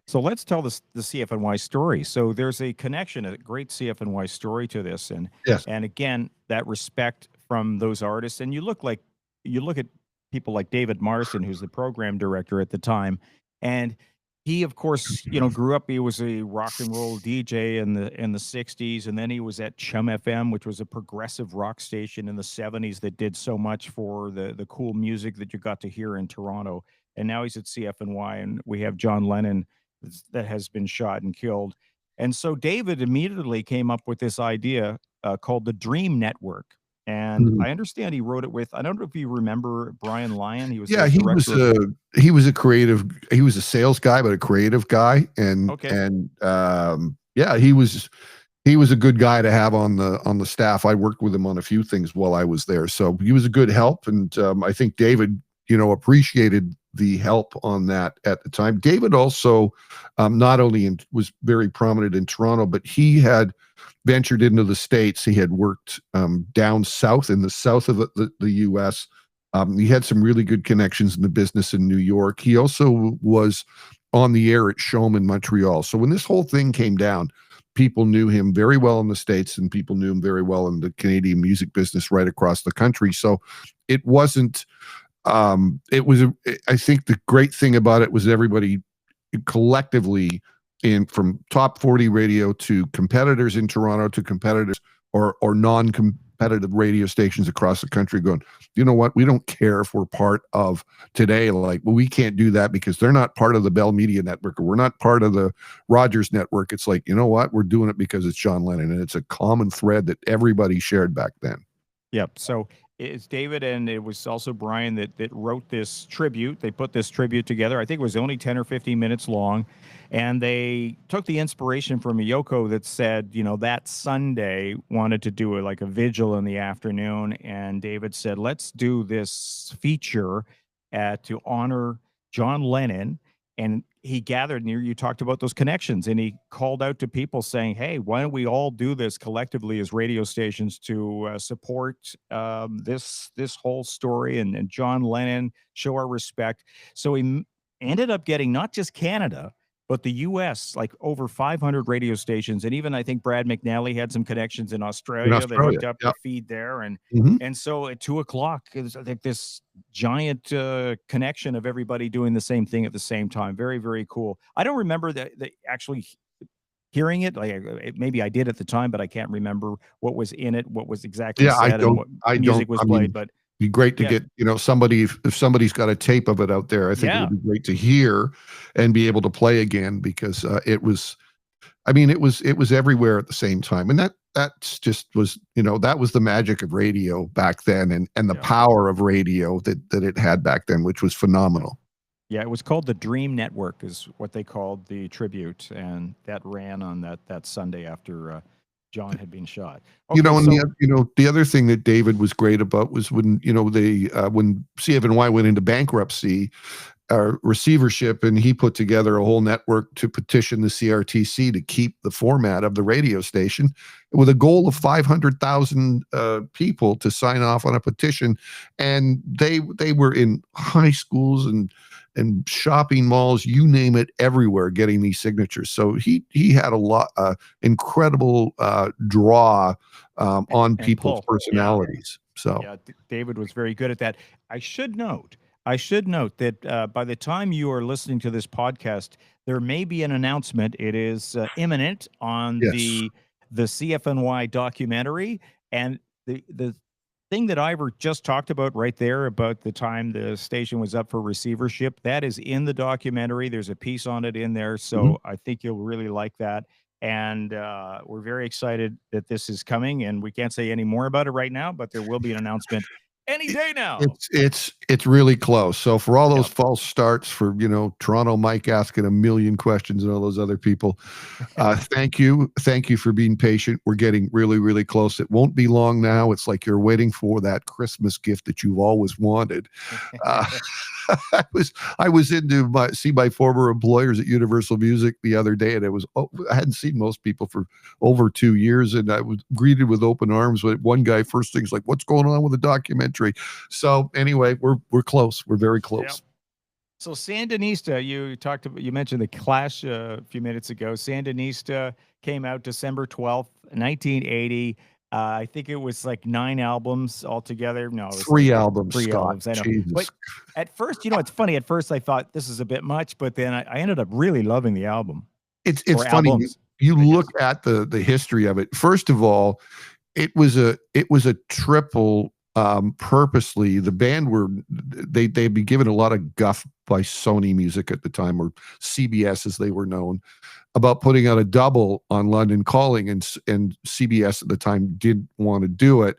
So let's tell the CFNY story. So there's a connection, a great CFNY story to this, and Yes. and again, that respect from those artists. And you look at people like David Marsden, who's the program director at the time, and he, of course, grew up. He was a rock and roll DJ in the '60s, and then he was at Chum FM, which was a progressive rock station in the '70s that did so much for the cool music that you got to hear in Toronto. And now he's at CFNY, and we have John Lennon that has been shot and killed. And so David immediately came up with this idea called the Dream Network. And Mhm. I understand he wrote it with, I don't know if you remember Brian Lyon. He was Yeah, the he director was of, a creative. He was a sales guy, but a creative guy, and okay, and yeah, he was a good guy to have on the staff. I worked with him on a few things while I was there, so he was a good help. And I think David, appreciated the help on that at the time. David also not only was very prominent in Toronto, but he had ventured into the States. He had worked down south in the south of the U.S. He had some really good connections in the business in New York. He also was on the air at Showme in Montreal. So when this whole thing came down, people knew him very well in the States, and people knew him very well in the Canadian music business right across the country. So it wasn't, I think the great thing about it was everybody collectively, from top 40 radio to competitors in Toronto to competitors or non-competitive radio stations across the country, going, you know what, we don't care if we're part of today, like, well, we can't do that because they're not part of the Bell Media Network, or we're not part of the Rogers Network. It's like, you know what, we're doing it because it's John Lennon, and it's a common thread that everybody shared back then. yep. So It's David, and it was also Brian that wrote this tribute. They put this tribute together. I think it was only 10 or 15 minutes long, and they took the inspiration from Yoko that said, that Sunday wanted to do like a vigil in the afternoon, and David said, let's do this feature to honor John Lennon. And he gathered, and you talked about those connections, and he called out to people saying, hey, why don't we all do this collectively as radio stations to support this whole story, and John Lennon, show our respect. So ended up getting not just Canada, but the US, like over 500 radio stations. And even I think Brad McNally had some connections in In Australia that Australia. hooked up the Yep. feed there. Mhm. And so at 2 o'clock, it was, I think, this giant connection of everybody doing the same thing at the same time. Very, very cool. I don't remember the actually hearing it. Like maybe I did at the time, but I can't remember what was in it, what was exactly Yeah, said, and what I don't music was I played. mean, But be great to yeah, get, somebody, if somebody's got a tape of it out there, I think it yeah, would be great to hear and be able to play again because it was, I mean, it was everywhere at the same time. And that's just was, that was the magic of radio back then, and the yeah. power of radio that it had back then, which was phenomenal. Yeah, it was called the Dream Network, is what they called the tribute, and that ran on that Sunday after John had been shot. Okay, And so the other thing that David was great about was when, they when CFNY went into bankruptcy, receivership, and he put together a whole network to petition the CRTC to keep the format of the radio station, with a goal of 500,000 people to sign off on a petition. And they were in high schools and shopping malls, you name it, everywhere, getting these signatures. So he had a lot, incredible draw on and people's Paul, yeah. personalities. So Yeah, David was very good at that. I should note, I should note that by the time you are listening to this podcast, there may be an announcement. It is imminent on yes. the CFNY documentary, and the thing that Ivor just talked about right there about the time the station was up for receivership, that is in the documentary. There's a piece on it in there, Mhm. so I think you'll really like that. And we're very excited that this is coming, and we can't say any more about it right now, but there will be an announcement any It day now. it's really close. So for all those Yep. false starts, for Toronto Mike asking a million questions and all those other people, thank you for being patient. We're getting really, really close. It won't be long now. It's like you're waiting for that Christmas gift that you've always wanted. Uh, I was in to see my former employers at Universal Music the other day, and I hadn't seen most people for over 2 years, and I was greeted with open arms. With one guy, first thing's like, "What's going on with the documentary?" So anyway, we're close. We're very Yep. close. So Sandinista, you mentioned the Clash a few minutes ago. Sandinista came out December 12th, 1980. I think it was like 9 albums altogether. No, it was like 3 albums, three Scott. albums. I know, but Jesus. at first, it's funny. At first, I thought this is a bit much, but then I ended up really loving the album It's or funny. You, albums, you I look guess. at the history of it. First of all, it was a triple, purposely. The band they'd be given a lot of guff by Sony Music at the time, or CBS as they were known, about putting out a double on London Calling, and CBS at the time didn't want to do it.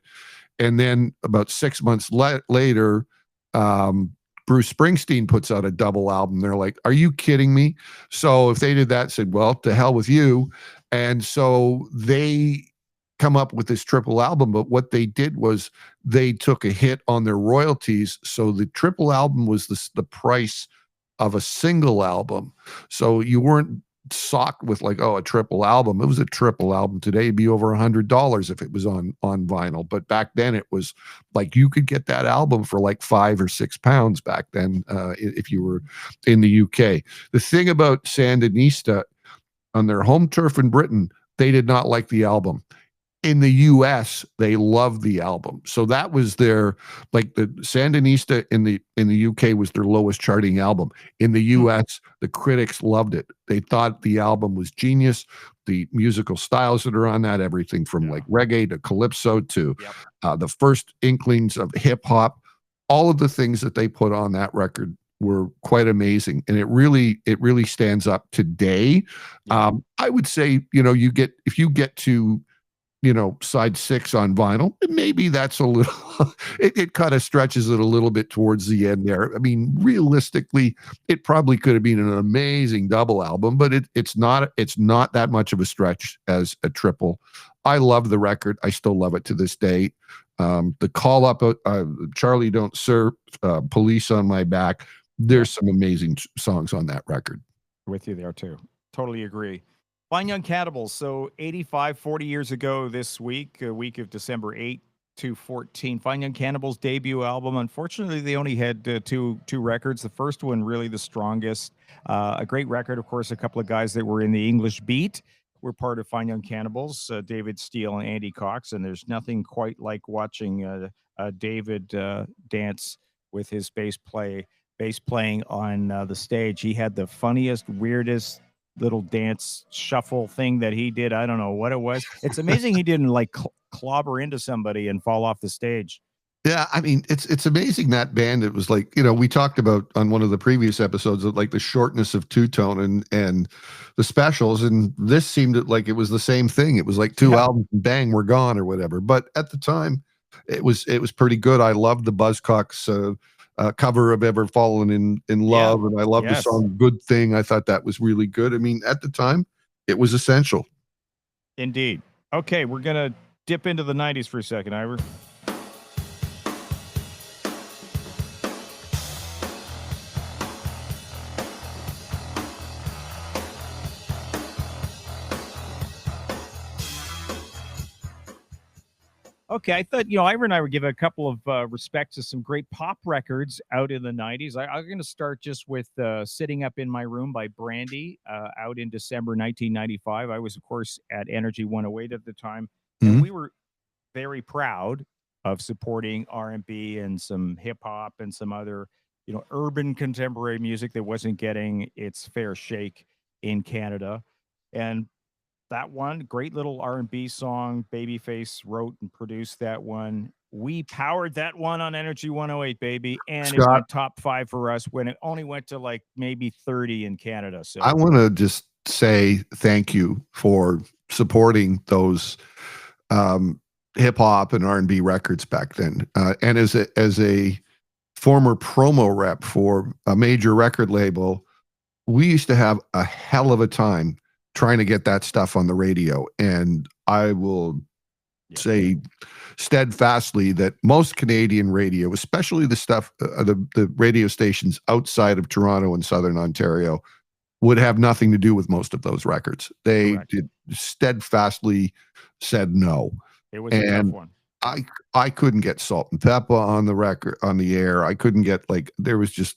And then about 6 months later, um, Bruce Springsteen puts out a double album. They're like, "Are you kidding me?" So if they did that, said, "Well, to hell with you." And so they come up with this triple album. But what they did was they took a hit on their royalties. So the triple album was the price of a single album. So you weren't socked with like, oh, a triple album. It was a triple album. Today it'd be over $100 if it was on vinyl. But back then it was like you could get that album for like £5 or £6 back then, if you were in the UK. The thing about Sandinista, on their home turf in Britain, they did not like the album. In the US, they loved the album. So that was their, like, the Sandinista in the UK was their lowest charting album. In the Hmm. US, the critics loved it. They thought the album was genius. The musical styles that are on that, everything from Yeah. like reggae to calypso to Yep. the first inklings of hip hop, all of the things that they put on that record were quite amazing, and it really stands up today. Yeah. I would say, if you get to side 6 on vinyl. Maybe that's a little, it kind of stretches it a little bit towards the end there. I mean, realistically, it probably could have been an amazing double album, but it's not that much of a stretch as a triple. I love the record. I still love it to this day. The call up, Charlie Don't Serve, Police on My Back. There's some amazing songs on that record. With you there too. Totally agree. Fine Young Cannibals. So 40 years ago this week, a week of December 8 to 14, Fine Young Cannibals' debut album. Unfortunately, they only had two records. The first one really the strongest. A great record, of course. A couple of guys that were in the English beat were part of Fine Young Cannibals, David Steele and Andy Cox. And there's nothing quite like watching David dance with his bass playing on the stage. He had the funniest, weirdest little dance shuffle thing that he did. I don't know what it was. It's amazing he didn't like clobber into somebody and fall off the stage. Yeah, I mean, it's amazing that band. It was like, we talked about on one of the previous episodes of like the shortness of two-tone and the specials, and this seemed like it was the same thing. It was like two albums and bang, we're gone or whatever. But at the time, it was pretty good. I loved the Buzzcocks cover of Ever Fallen in Love, and I love the song Good Thing. I thought that was really good. I mean, at the time, it was essential. Indeed. Okay, we're going to dip into the 90s for a second, Ivor. Okay, I thought, Ivor and I would give a couple of respect to some great pop records out in the 90s. I'm going to start just with Sitting Up in My Room by Brandy, out in December 1995. I was, of course, at Energy 108 at the time, and we were very proud of supporting R&B and some hip-hop and some other, urban contemporary music that wasn't getting its fair shake in Canada. And that one, great little R&B song. Babyface wrote and produced that one. We powered that one on Energy 108, baby, and Scott, it went top 5 for us when it only went to like maybe 30 in Canada. So I want to just say thank you for supporting those hip hop and R&B records back then. And as a former promo rep for a major record label, we used to have a hell of a time trying to get that stuff on the radio. And I will say steadfastly that most Canadian radio, especially the stuff, the radio stations outside of Toronto and Southern Ontario, would have nothing to do with most of those records. They did steadfastly said no. It was a tough one. I couldn't get Salt and Pepper on the record, on the air. I couldn't get there was just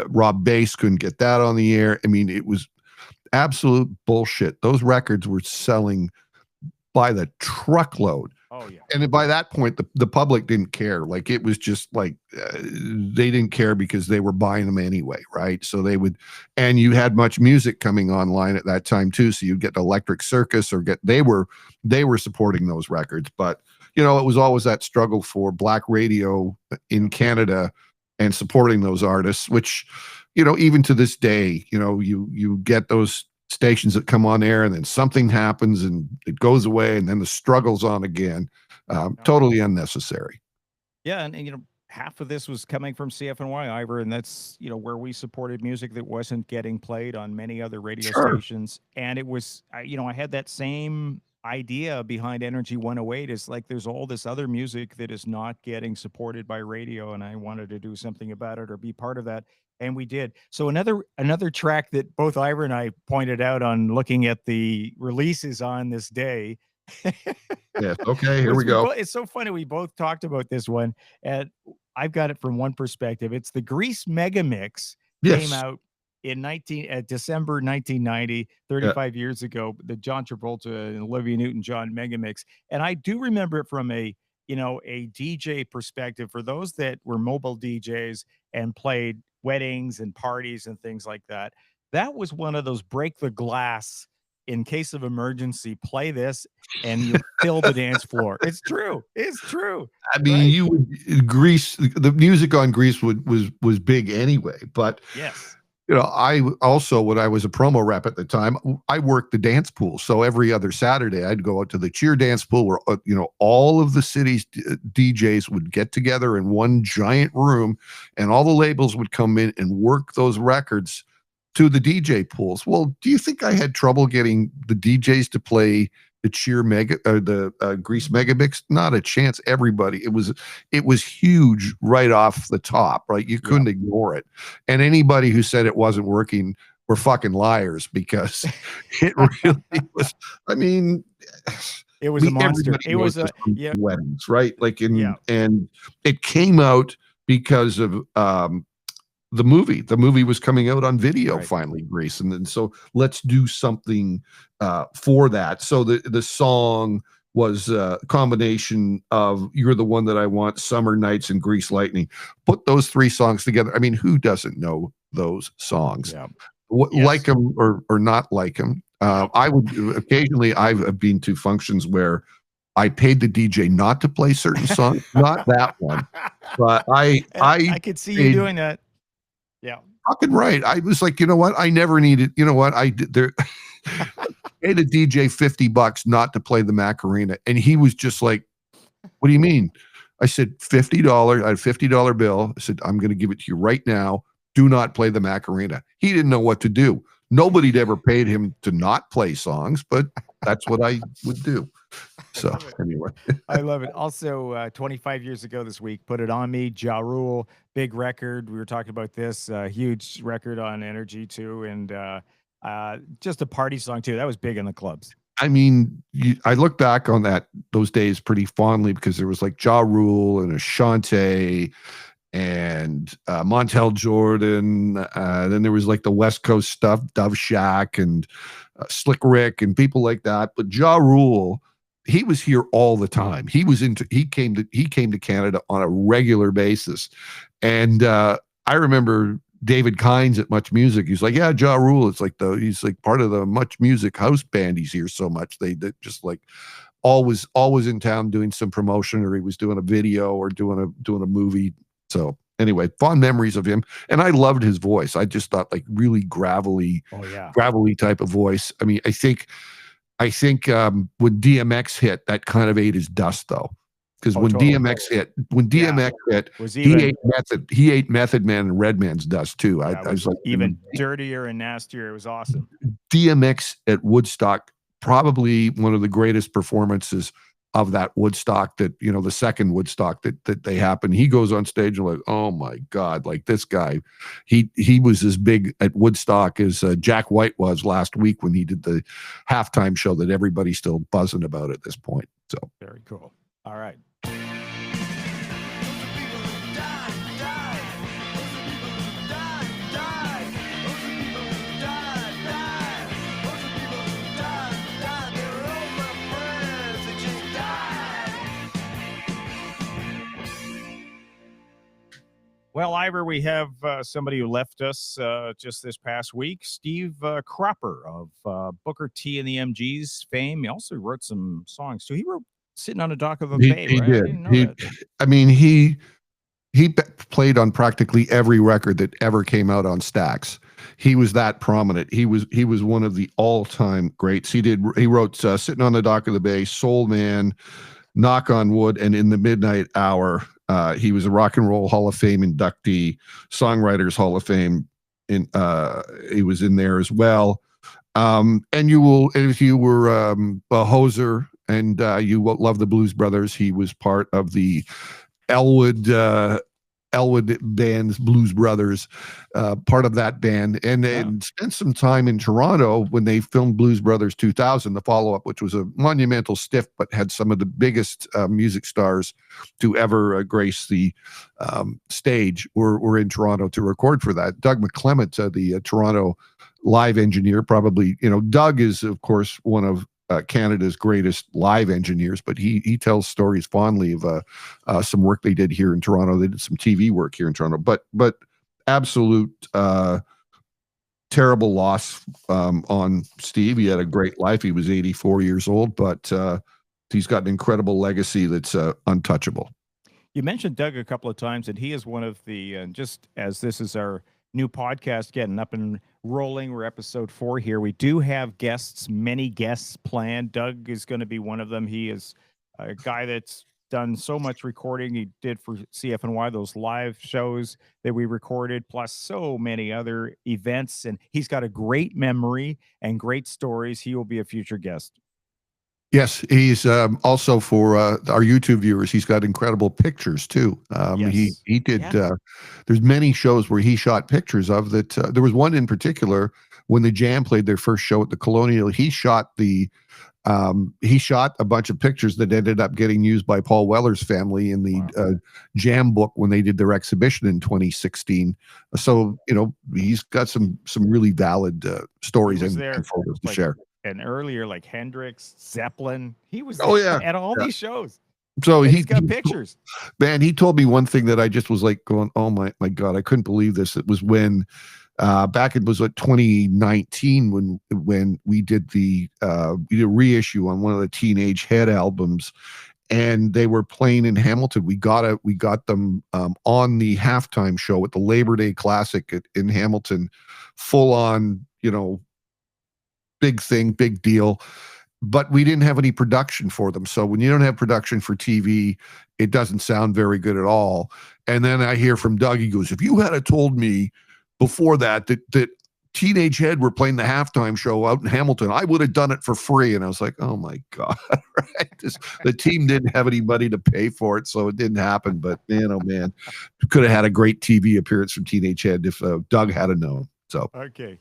Rob Bass couldn't get that on the air. I mean, it was absolute bullshit. Those records were selling by the truckload. Oh yeah. And by that point, the public didn't care. Like, it was just like they didn't care because they were buying them anyway, right? So they would, and you had much music coming online at that time too. So you'd get Electric Circus or they were supporting those records. But it was always that struggle for black radio in Canada and supporting those artists, which, even to this day, you get those stations that come on air and then something happens and it goes away and then the struggle's on again. Totally unnecessary. Yeah. And half of this was coming from CFNY, Ivor, and that's, where we supported music that wasn't getting played on many other radio stations. And it was, I had that same idea behind Energy 108 is like, there's all this other music that is not getting supported by radio. And I wanted to do something about it or be part of that. And we did. So another track that both Ivor and I pointed out on looking at the releases on this day. Yes. Okay. Here we go. It's so funny. We both talked about this one, and I've got it from one perspective. It's the Grease Mega Mix. Came out in December 1990, 35 years ago. The John Travolta and Olivia Newton-John Mega Mix, and I do remember it from a DJ perspective. For those that were mobile DJs and played weddings and parties and things like that, that was one of those break the glass, in case of emergency, play this and you fill the dance floor. It's true. I mean, you would Grease, the music on Grease was big anyway, but yes, I also, when I was a promo rep at the time, I worked the dance pool. So every other Saturday, I'd go out to the cheer dance pool where, all of the city's DJs would get together in one giant room, and all the labels would come in and work those records to the DJ pools. Well, do you think I had trouble getting the DJs to play the cheer mega or the Grease mega mix? Not a chance. Everybody, it was huge right off the top, right? You couldn't ignore it. And anybody who said it wasn't working were fucking liars, because it really was. I mean, It was a monster. everybody It knows was this a from yeah, weddings, right? Like yeah, and it came out because of the movie. The movie was coming out on video right. finally, Grace, and then so let's do something for that. So the song was a combination of "You're the One That I Want," "Summer Nights," and "Grease Lightning." Put those three songs together. I mean, who doesn't know those songs? Yeah. Like Yes. them or not like them. Yeah. I would occasionally. I've been to functions where I paid the DJ not to play certain songs, not that one, but I I could see you paid doing that. Yeah. fucking right. I was like, you know what? I never needed, you know what? I did there. Paid a DJ $50 not to play the Macarena. And he was just like, what do you mean? I said, $50. I had a $50 bill. I said, I'm going to give it to you right now. Do not play the Macarena. He didn't know what to do. Nobody'd ever paid him to not play songs, but that's what I would do. So Love it. anyway, I love it. Also, 25 years ago this week, Put It On Me, Ja Rule, big record. We were talking about this, huge record on Energy too, and just a party song too. That was big in the clubs. I mean, I look back on those days pretty fondly, because there was like Ja Rule and Ashante and Montel Jordan. Then there was like the West Coast stuff, Dove Shack and Slick Rick and people like that. But Ja Rule, he was here all the time. He came to Canada on a regular basis. And I remember David Kynes at Much Music. He's like, yeah, Ja Rule. It's like he's like part of the Much Music house band. He's here so much. They just like always in town doing some promotion, or he was doing a video or doing a movie. So anyway, fond memories of him. And I loved his voice. I just thought like really gravelly, Oh yeah. gravelly type of voice. I mean, I think when DMX hit, that kind of ate his dust though. Because Oh, when totally. DMX hit, Was he even ate Method Man and Redman's dust too. yeah, I was was like, even dirtier and nastier. It was awesome. DMX at Woodstock, probably one of the greatest performances of that Woodstock, that the second Woodstock that they happened. He goes on stage and like, oh my God, like this guy, he was as big at Woodstock as Jack White was last week when he did the halftime show that everybody's still buzzing about at this point. So Very cool. All right. Well, Ivor, we have somebody who left us just this past week, Steve Cropper of Booker T and the MGs fame. He also wrote some songs too. He wrote Sitting on the Dock of a Bay, he right? I did. didn't know that. I mean, he played on practically every record that ever came out on Stax. He was that prominent. He was one of the all-time greats. He wrote Sitting on the Dock of the Bay, Soul Man, Knock on Wood, and In the Midnight Hour. He was a Rock and Roll Hall of Fame inductee, Songwriters Hall of Fame. He was in there as well. And if you were a hoser and you love the Blues Brothers, he was part of the Elwood band's Blues Brothers, part of that band, and spent some time in Toronto when they filmed Blues Brothers 2000, the follow-up, which was a monumental stiff, but had some of the biggest music stars to ever grace the stage were in Toronto to record for that. Doug McClement, the Toronto live engineer, probably, Doug is, of course, one of Canada's greatest live engineers, but he tells stories fondly of some work they did here in Toronto. They did some TV work here in Toronto, but absolute terrible loss on Steve. He had a great life. He was 84 years old, but he's got an incredible legacy that's untouchable. You mentioned Doug a couple of times, and he is one of the, just as this is our new podcast getting up and rolling. We're episode 4 here. We do have guests, many guests planned. Doug is going to be one of them. He is a guy that's done so much recording. He did for CFNY, those live shows that we recorded, plus so many other events. And he's got a great memory and great stories. He will be a future guest. Yes, he's also for our YouTube viewers. He's got incredible pictures too. Yes. He did. Yeah. There's many shows where he shot pictures of that. There was one in particular when the Jam played their first show at the Colonial. He shot a bunch of pictures that ended up getting used by Paul Weller's family in the Wow. Jam book when they did their exhibition in 2016. So he's got some really valid stories was and there photos to like share. and earlier, like Hendrix, Zeppelin. He was Oh yeah, at all yeah. these shows. So And he's got pictures. man, he told me one thing that I just was like going, oh my God, I couldn't believe this. It was when back it was like 2019 when we did a reissue on one of the Teenage Head albums, and they were playing in Hamilton. We got them on the halftime show at the Labor Day Classic in Hamilton, full on, big thing, big deal. But we didn't have any production for them. So when you don't have production for TV, it doesn't sound very good at all. And then I hear from Doug, he goes, if you had told me before that Teenage Head were playing the halftime show out in Hamilton, I would have done it for free. And I was like, oh my God, right? The team didn't have any money to pay for it, so it didn't happen. But man, oh man, could have had a great TV appearance from Teenage Head if Doug had known. So Okay.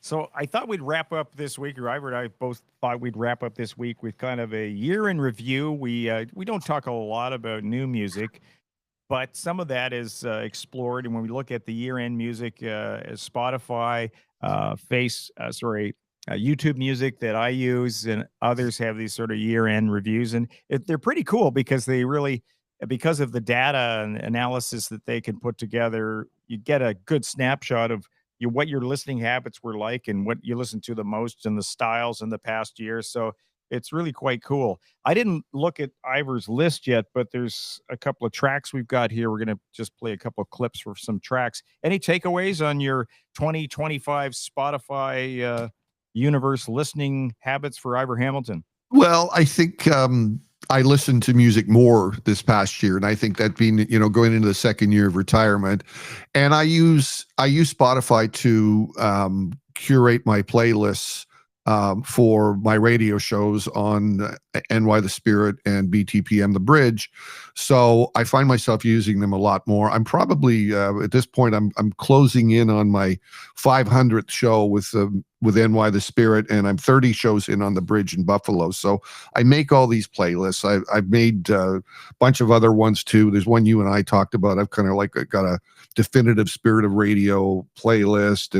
So I thought we'd wrap up this week, or Ivar and I both thought we'd wrap up this week with kind of a year in review. We don't talk a lot about new music, but some of that is explored. And when we look at the year-end music, as Spotify, YouTube Music that I use, and others have these sort of year-end reviews, and they're pretty cool because they really, because of the data and analysis that they can put together, you get a good snapshot of what your listening habits were like and what you listen to the most and the styles in the past year. So it's really quite cool. I didn't look at Ivar's list yet, but there's a couple of tracks we've got here. We're going to just play a couple of clips for some tracks. Any takeaways on your 2025 Spotify universe listening habits for Ivar Hamilton? Well, I think I listened to music more this past year, and I think that being, going into the second year of retirement, and I use Spotify to curate my playlists for my radio shows on NY The Spirit and BTPM The Bridge. So I find myself using them a lot more. I'm probably at this point I'm closing in on my 500th show with NY The Spirit, and I'm 30 shows in on The Bridge in Buffalo. So I make all these playlists. I've made a bunch of other ones too. There's one you and I talked about. I've kind of like got a definitive Spirit of Radio playlist,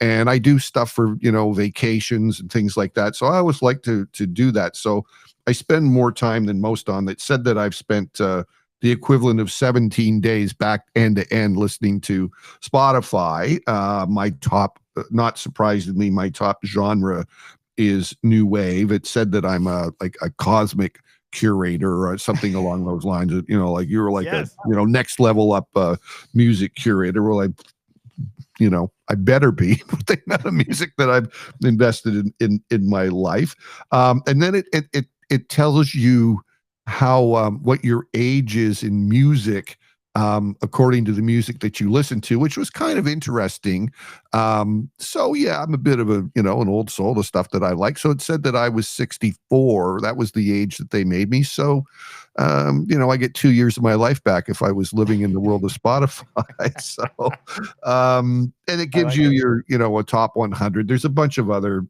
and I do stuff for, vacations and things like that. So I always like to do that. So I spend more time than most on it. Said that I've spent the equivalent of 17 days back end to end listening to Spotify. My top, not surprisingly, my top genre is new wave. It said that I'm like a cosmic curator or something along those lines. Like you're like Yes. a next level up music curator. Well, I better be with the amount of music that I've invested in my life. And then it tells you how what your age is in music, according to the music that you listen to, which was kind of interesting. So yeah, I'm a bit of an old soul, the stuff that I like. So it said that I was 64. That was the age that they made me. So I get 2 years of my life back if I was living in the world of Spotify. So, and it gives you your, a top 100. There's a bunch of other,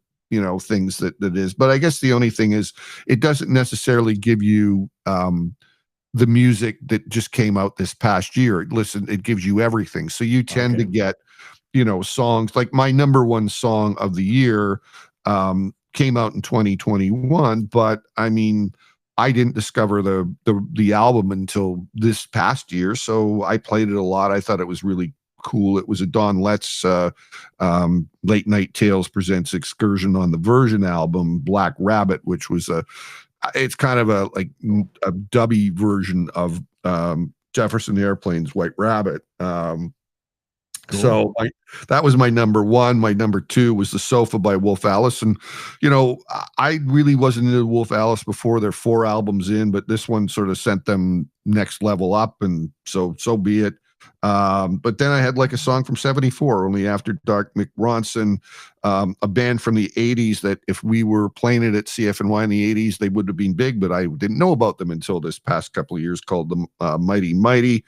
things that is, but I guess the only thing is it doesn't necessarily give you, the music that just came out this past year. It gives you everything. So you tend to get, songs like my number one song of the year, came out in 2021, but I mean, I didn't discover the album until this past year, so I played it a lot. I thought it was really cool. It was a Don Letts Late Night Tales presents Excursion on the Version album, Black Rabbit, which was it's kind of a dubby version of Jefferson Airplane's White Rabbit. Cool. So that was my number one. My number two was The Sofa by Wolf Alice. And, I really wasn't into Wolf Alice before. They're 4 albums in, but this one sort of sent them next level up. And so be it. But then I had like a song from 74, Only After Dark, Mick Ronson, a band from the 80s that if we were playing it at CFNY in the 80s, they would have been big, but I didn't know about them until this past couple of years, called them Mighty Mighty.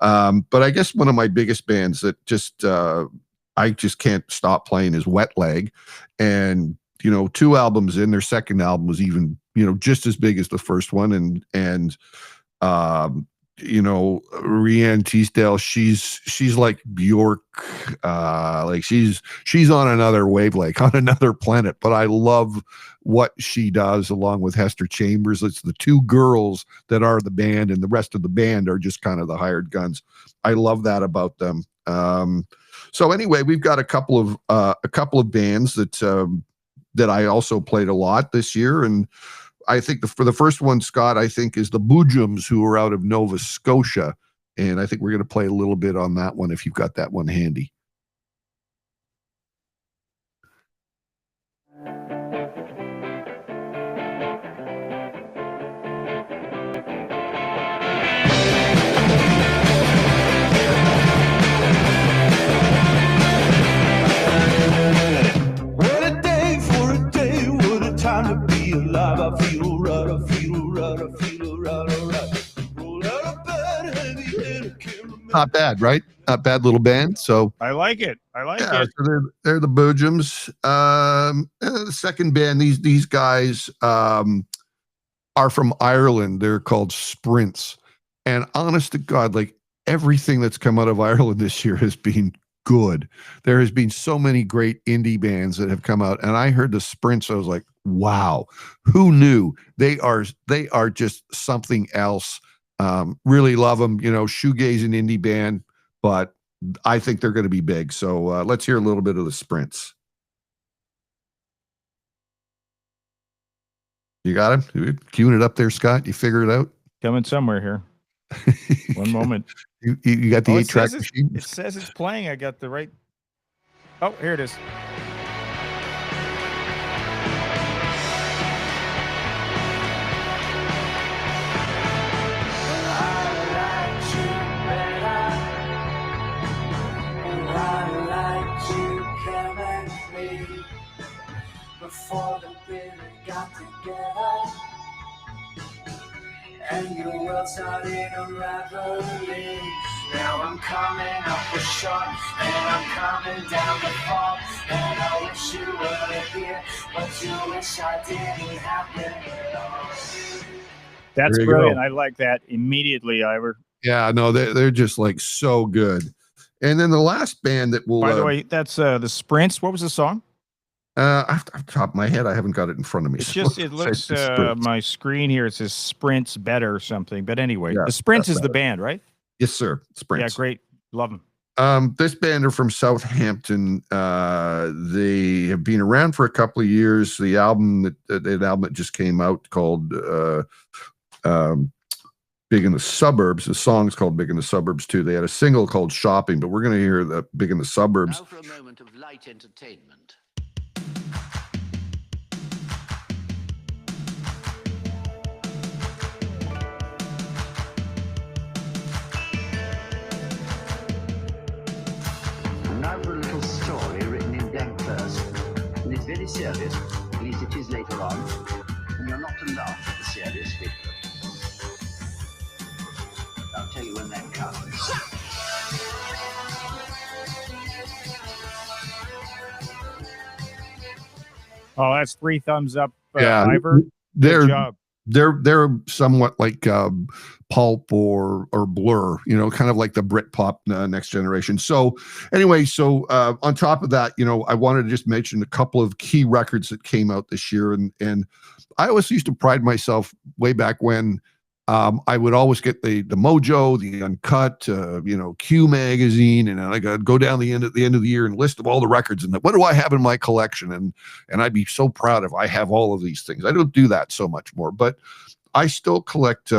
But I guess one of my biggest bands that I just can't stop playing is Wet Leg. And, 2 albums in, their second album was even, just as big as the first one. And Rhiannon Teasdale, she's like Bjork, like she's on another wavelength, on another planet. But I love what she does along with Hester Chambers. It's the 2 girls that are the band, and the rest of the band are just kind of the hired guns. I love that about them. So anyway, we've got a couple of bands that I also played a lot this year. And I think for the first one, Scott, I think is the Boojums, who are out of Nova Scotia. And I think we're going to play a little bit on that one if you've got that one handy. What a day for a day, what a time to be alive. I feel right, I feel right, I feel right, all right. Roll out of bed, heavy head, I can't remember. Not bad, right? Not bad little band. So I like it. yeah, so they're the Boojums. The second band, these guys are from Ireland. They're called Sprints. And honest to God, like everything that's come out of Ireland this year has been good. There has been so many great indie bands that have come out, and I heard the Sprints. I was like, wow, who knew? They are just something else. Really love them. Shoegazing indie band, but I think they're going to be big. So let's hear a little bit of the Sprints. You got him? Queuing it up there, Scott. You figure it out? Coming somewhere here. One moment. You got the 8-track machine? It says it's playing. I got the right. Oh, here it is. Before the bitter got together, and your world's not in unraveling. Now I'm coming up the short, and I'm coming down the fall, and I wish you were here, but you wish I didn't happen at all. That's There you brilliant. go. I like that immediately, Ivor. Yeah, no, they're just like so good. And then the last band that will. By the way, that's the Sprints. What was the song? Off the top of my head, I haven't got it in front of me. It's just, it looks, Sprints. my screen here, it says Sprints Better or something. But anyway, Yeah, the Sprints is that's the band, right? Yes, sir. Sprints. Yeah, great. Love them. This band are from Southampton. They have been around for a couple of years. The album that just came out called Big in the Suburbs. The song's called Big in the Suburbs too. They had a single called Shopping, but we're going to hear the Big in the Suburbs. Now for a moment of light entertainment. Now for a little story written in blank verse. And it's very serious, at least it is later on. And you're not to laugh at the serious bit. I'll tell you when that comes. Oh, that's 3 thumbs up, Yeah, Ivor. Good job. They're somewhat like Pulp or Blur, kind of like the Britpop next generation. So anyway, on top of that, I wanted to just mention a couple of key records that came out this year, and I always used to pride myself way back when. I would always get the Mojo, the Uncut, Q magazine, and I got go down the end of the year and list of all the records and what do I have in my collection, and I'd be so proud if I have all of these things. I don't do that so much more, but I still collect.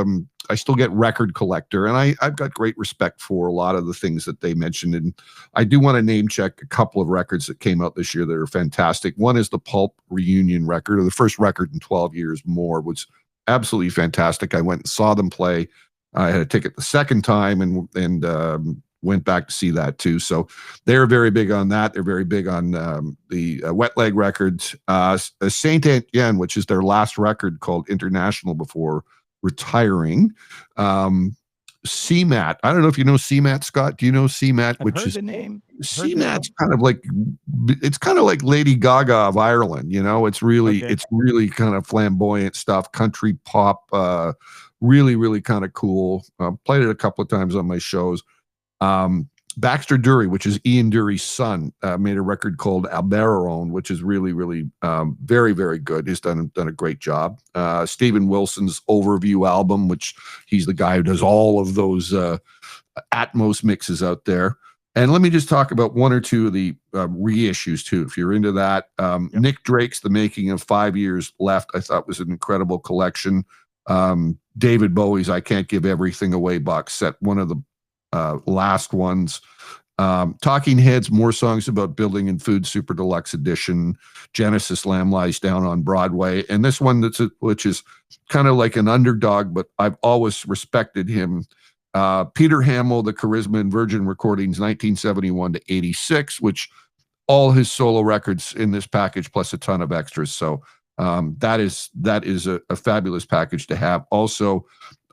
I still get Record Collector, and I've got great respect for a lot of the things that they mentioned. And I do want to name check a couple of records that came out this year that are fantastic. One is the Pulp reunion record, or the first record in 12 years more, was absolutely fantastic. I went and saw them play. I had a ticket the second time and went back to see that too. So they're very big on that. They're very big on the Wet Leg records. Saint Etienne, which is their last record called International before retiring. CMAT. I don't know if you know CMAT, Scott. Do you know CMAT? I've heard the name. CMAT's kind of like, it's kind of like Lady Gaga of Ireland. You know, it's really kind of flamboyant stuff, country pop. Really, really kind of cool. Played it a couple of times on my shows. Baxter Dury, which is Ian Dury's son, made a record called Alberon, which is really, really very, very good. He's done a great job. Steven Wilson's Overview album, which he's the guy who does all of those Atmos mixes out there. And let me just talk about one or two of the reissues too, if you're into that. Nick Drake's The Making of 5 Years Left, I thought was an incredible collection. David Bowie's I Can't Give Everything Away box set, one of the last ones. Talking Heads, More Songs About Building and Food, Super Deluxe Edition. Genesis, Lamb Lies Down on Broadway. And this one which is kind of like an underdog, but I've always respected him. Peter Hamill, The Charisma and Virgin Recordings, 1971 to 86, which all his solo records in this package plus a ton of extras. So that is a fabulous package to have. Also,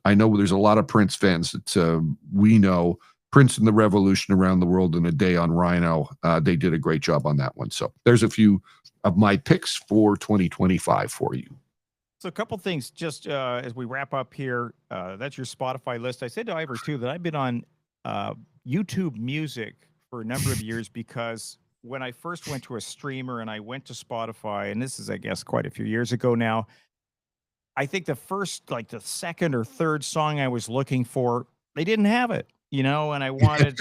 I know there's a lot of Prince fans that we know. Prince and the Revolution Around the World in a Day on Rhino. They did a great job on that one. So there's a few of my picks for 2025 for you. So a couple things just as we wrap up here. That's your Spotify list. I said to Ivor too that I've been on YouTube Music for a number of years because when I first went to a streamer and I went to Spotify, and this is, I guess, quite a few years ago now, I think the first, like the second or third song I was looking for, they didn't have it, you know, and I wanted,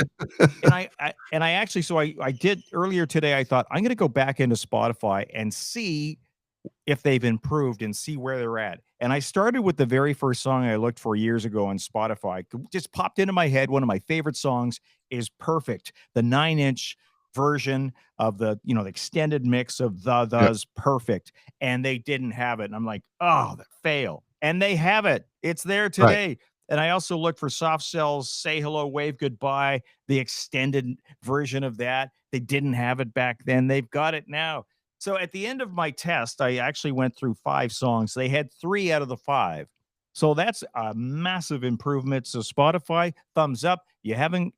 and I actually, so I did earlier today, I thought I'm going to go back into Spotify and see if they've improved and see where they're at. And I started with the very first song I looked for years ago on Spotify. Just popped into my head. One of my favorite songs is Perfect, the 9-inch version of the, you know, the extended mix of The's Perfect. And they didn't have it. And I'm like, oh, that fail. And they have it. It's there today. Right. And I also looked for Soft Cell's Say Hello, Wave Goodbye, the extended version of that. They didn't have it back then. They've got it now. So at the end of my test, I actually went through 5 songs. They had 3 out of the 5. So that's a massive improvement. So Spotify, thumbs up. You haven't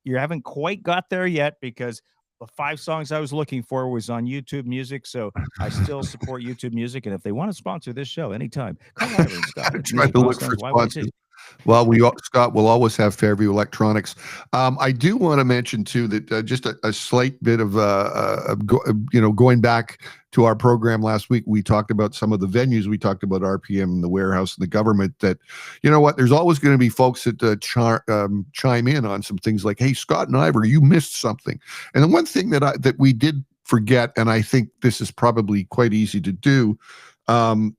quite got there yet because the 5 songs I was looking for was on YouTube Music. So I still support YouTube Music. And if they want to sponsor this show anytime, call Ivar and Scot. I'm trying to look for sponsors. Well, Scott will always have Fairview Electronics. I do want to mention too that just a slight bit of going back to our program last week, we talked about some of the venues. We talked about RPM and the Warehouse and the government. That, you know what, there's always going to be folks that chime in on some things like, "Hey, Scott and Ivor, you missed something." And the one thing that we did forget, and I think this is probably quite easy to do,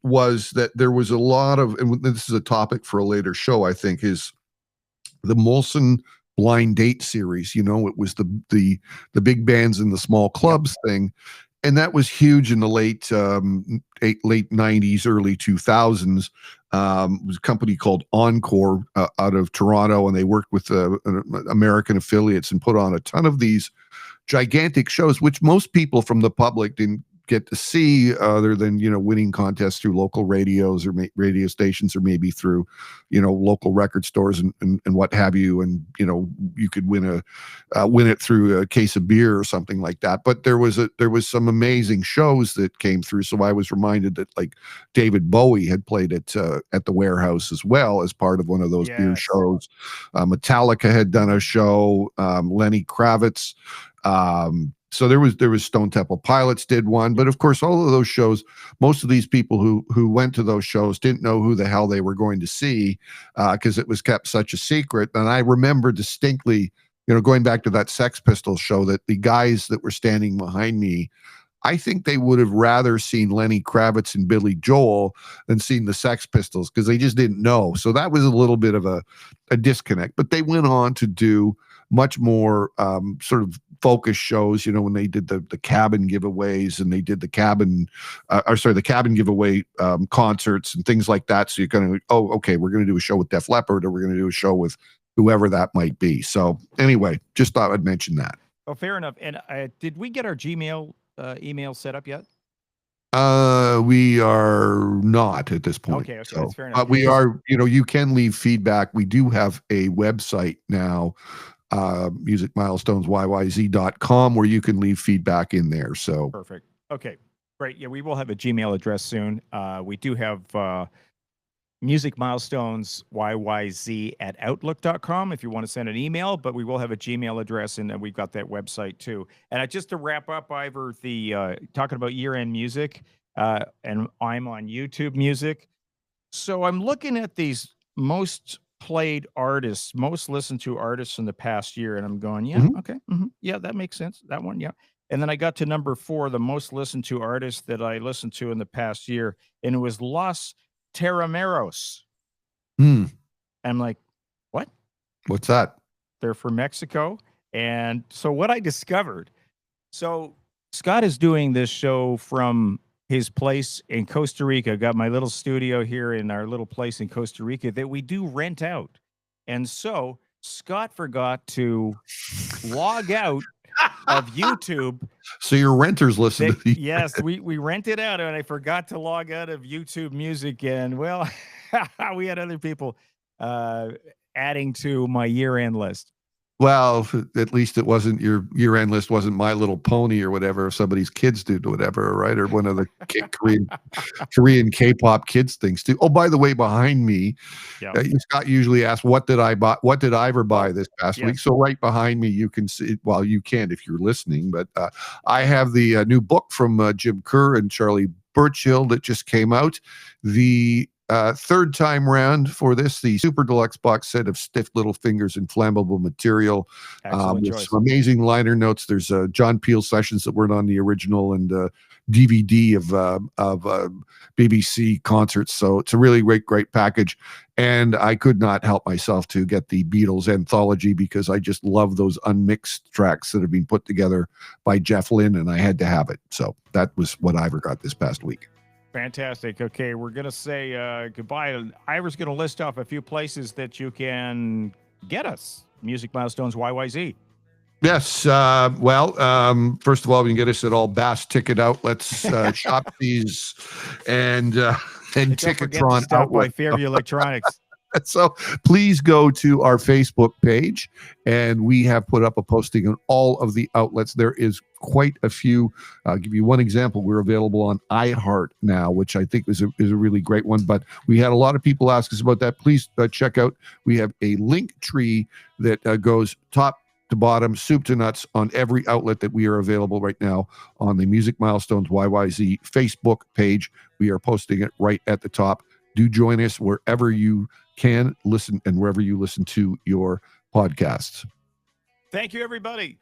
was that there was a lot of, and this is a topic for a later show, I think, is the Molson Blind Date series. You know, it was the big bands and the small clubs thing. And that was huge in the late 90s, early 2000s. It was a company called Encore out of Toronto, and they worked with American affiliates and put on a ton of these gigantic shows, which most people from the public didn't get to see, other than, you know, winning contests through local radios or radio stations, or maybe through, you know, local record stores and what have you. And, you know, you could win it through a case of beer or something like that. But there was some amazing shows that came through. So I was reminded that, like, David Bowie had played at the Warehouse as well as part of one of those beer shows. Metallica had done a show. Lenny Kravitz. So there was Stone Temple Pilots did one, but of course all of those shows, most of these people who went to those shows didn't know who the hell they were going to see, because it was kept such a secret. And I remember distinctly, you know, going back to that Sex Pistols show, that the guys that were standing behind me I think they would have rather seen Lenny Kravitz and Billy Joel than seen the Sex Pistols because they just didn't know. So that was a little bit of a disconnect. But they went on to do much more sort of focus shows, you know, when they did the cabin giveaways and they did the cabin giveaway concerts and things like that. So you're going to, oh, okay, we're going to do a show with Def Leppard, or we're going to do a show with whoever that might be. So anyway, just thought I'd mention that. Oh, fair enough. And did we get our Gmail email set up yet? We are not at this point. Okay, so, that's fair enough. we are, you know, you can leave feedback. We do have a website now, musicmilestonesyyz.com, where you can leave feedback in there. So perfect. Okay, great. Yeah, we will have a Gmail address soon. We do have musicmilestonesyyz@outlook.com if you want to send an email, but we will have a Gmail address, and we've got that website too. And just to wrap up, Ivor, the talking about year-end music, and I'm on YouTube Music. So I'm looking at these most played artists, most listened to artists in the past year, and I'm going, yeah, okay, yeah, that makes sense. That one, yeah. And then I got to number 4, the most listened to artist that I listened to in the past year, and it was Los Terrameros. I'm like, what? What's that? They're from Mexico. And so what I discovered, so Scott is doing this show from his place in Costa Rica. Got my little studio here in our little place in Costa Rica that we do rent out. And so Scott forgot to log out of YouTube. So your renters listen to these. Yes, we rent it out, and I forgot to log out of YouTube Music. And well, we had other people adding to my year-end list. Well, at least it wasn't your year-end list. Wasn't My Little Pony or whatever somebody's kids do, or whatever, right? Or one of the Korean K-pop kids things too. Oh, by the way, behind me, Scott usually asks, "What did I buy? What did Ivor buy this past week?" So right behind me, you can see. Well, you can't if you're listening, but I have the new book from Jim Kerr and Charlie Burchill that just came out. The third time round for this, the super deluxe box set of Stiff Little Fingers and Flammable Material, with some amazing liner notes. There's John Peel sessions that weren't on the original, and DVD of BBC concerts. So it's a really great package. And I could not help myself to get the Beatles anthology because I just love those unmixed tracks that have been put together by Jeff Lynne, and I had to have it. So that was what Ivor got this past week. Fantastic. Okay, we're going to say goodbye. Ivor's going to list off a few places that you can get us. Music Milestones YYZ. Yes. Well, first of all, we can get us at all Bass Ticket outlets, Shopsies, and Ticketron outlet. By Fairview Electronics. So please go to our Facebook page, and we have put up a posting on all of the outlets. There is quite a few. I'll give you one example. We're available on iHeart now, which I think is a really great one. But we had a lot of people ask us about that. Please check out. We have a link tree that goes top to bottom, soup to nuts, on every outlet that we are available right now on the Music Milestones YYZ Facebook page. We are posting it right at the top. Do join us wherever you can listen and wherever you listen to your podcasts. Thank you, everybody.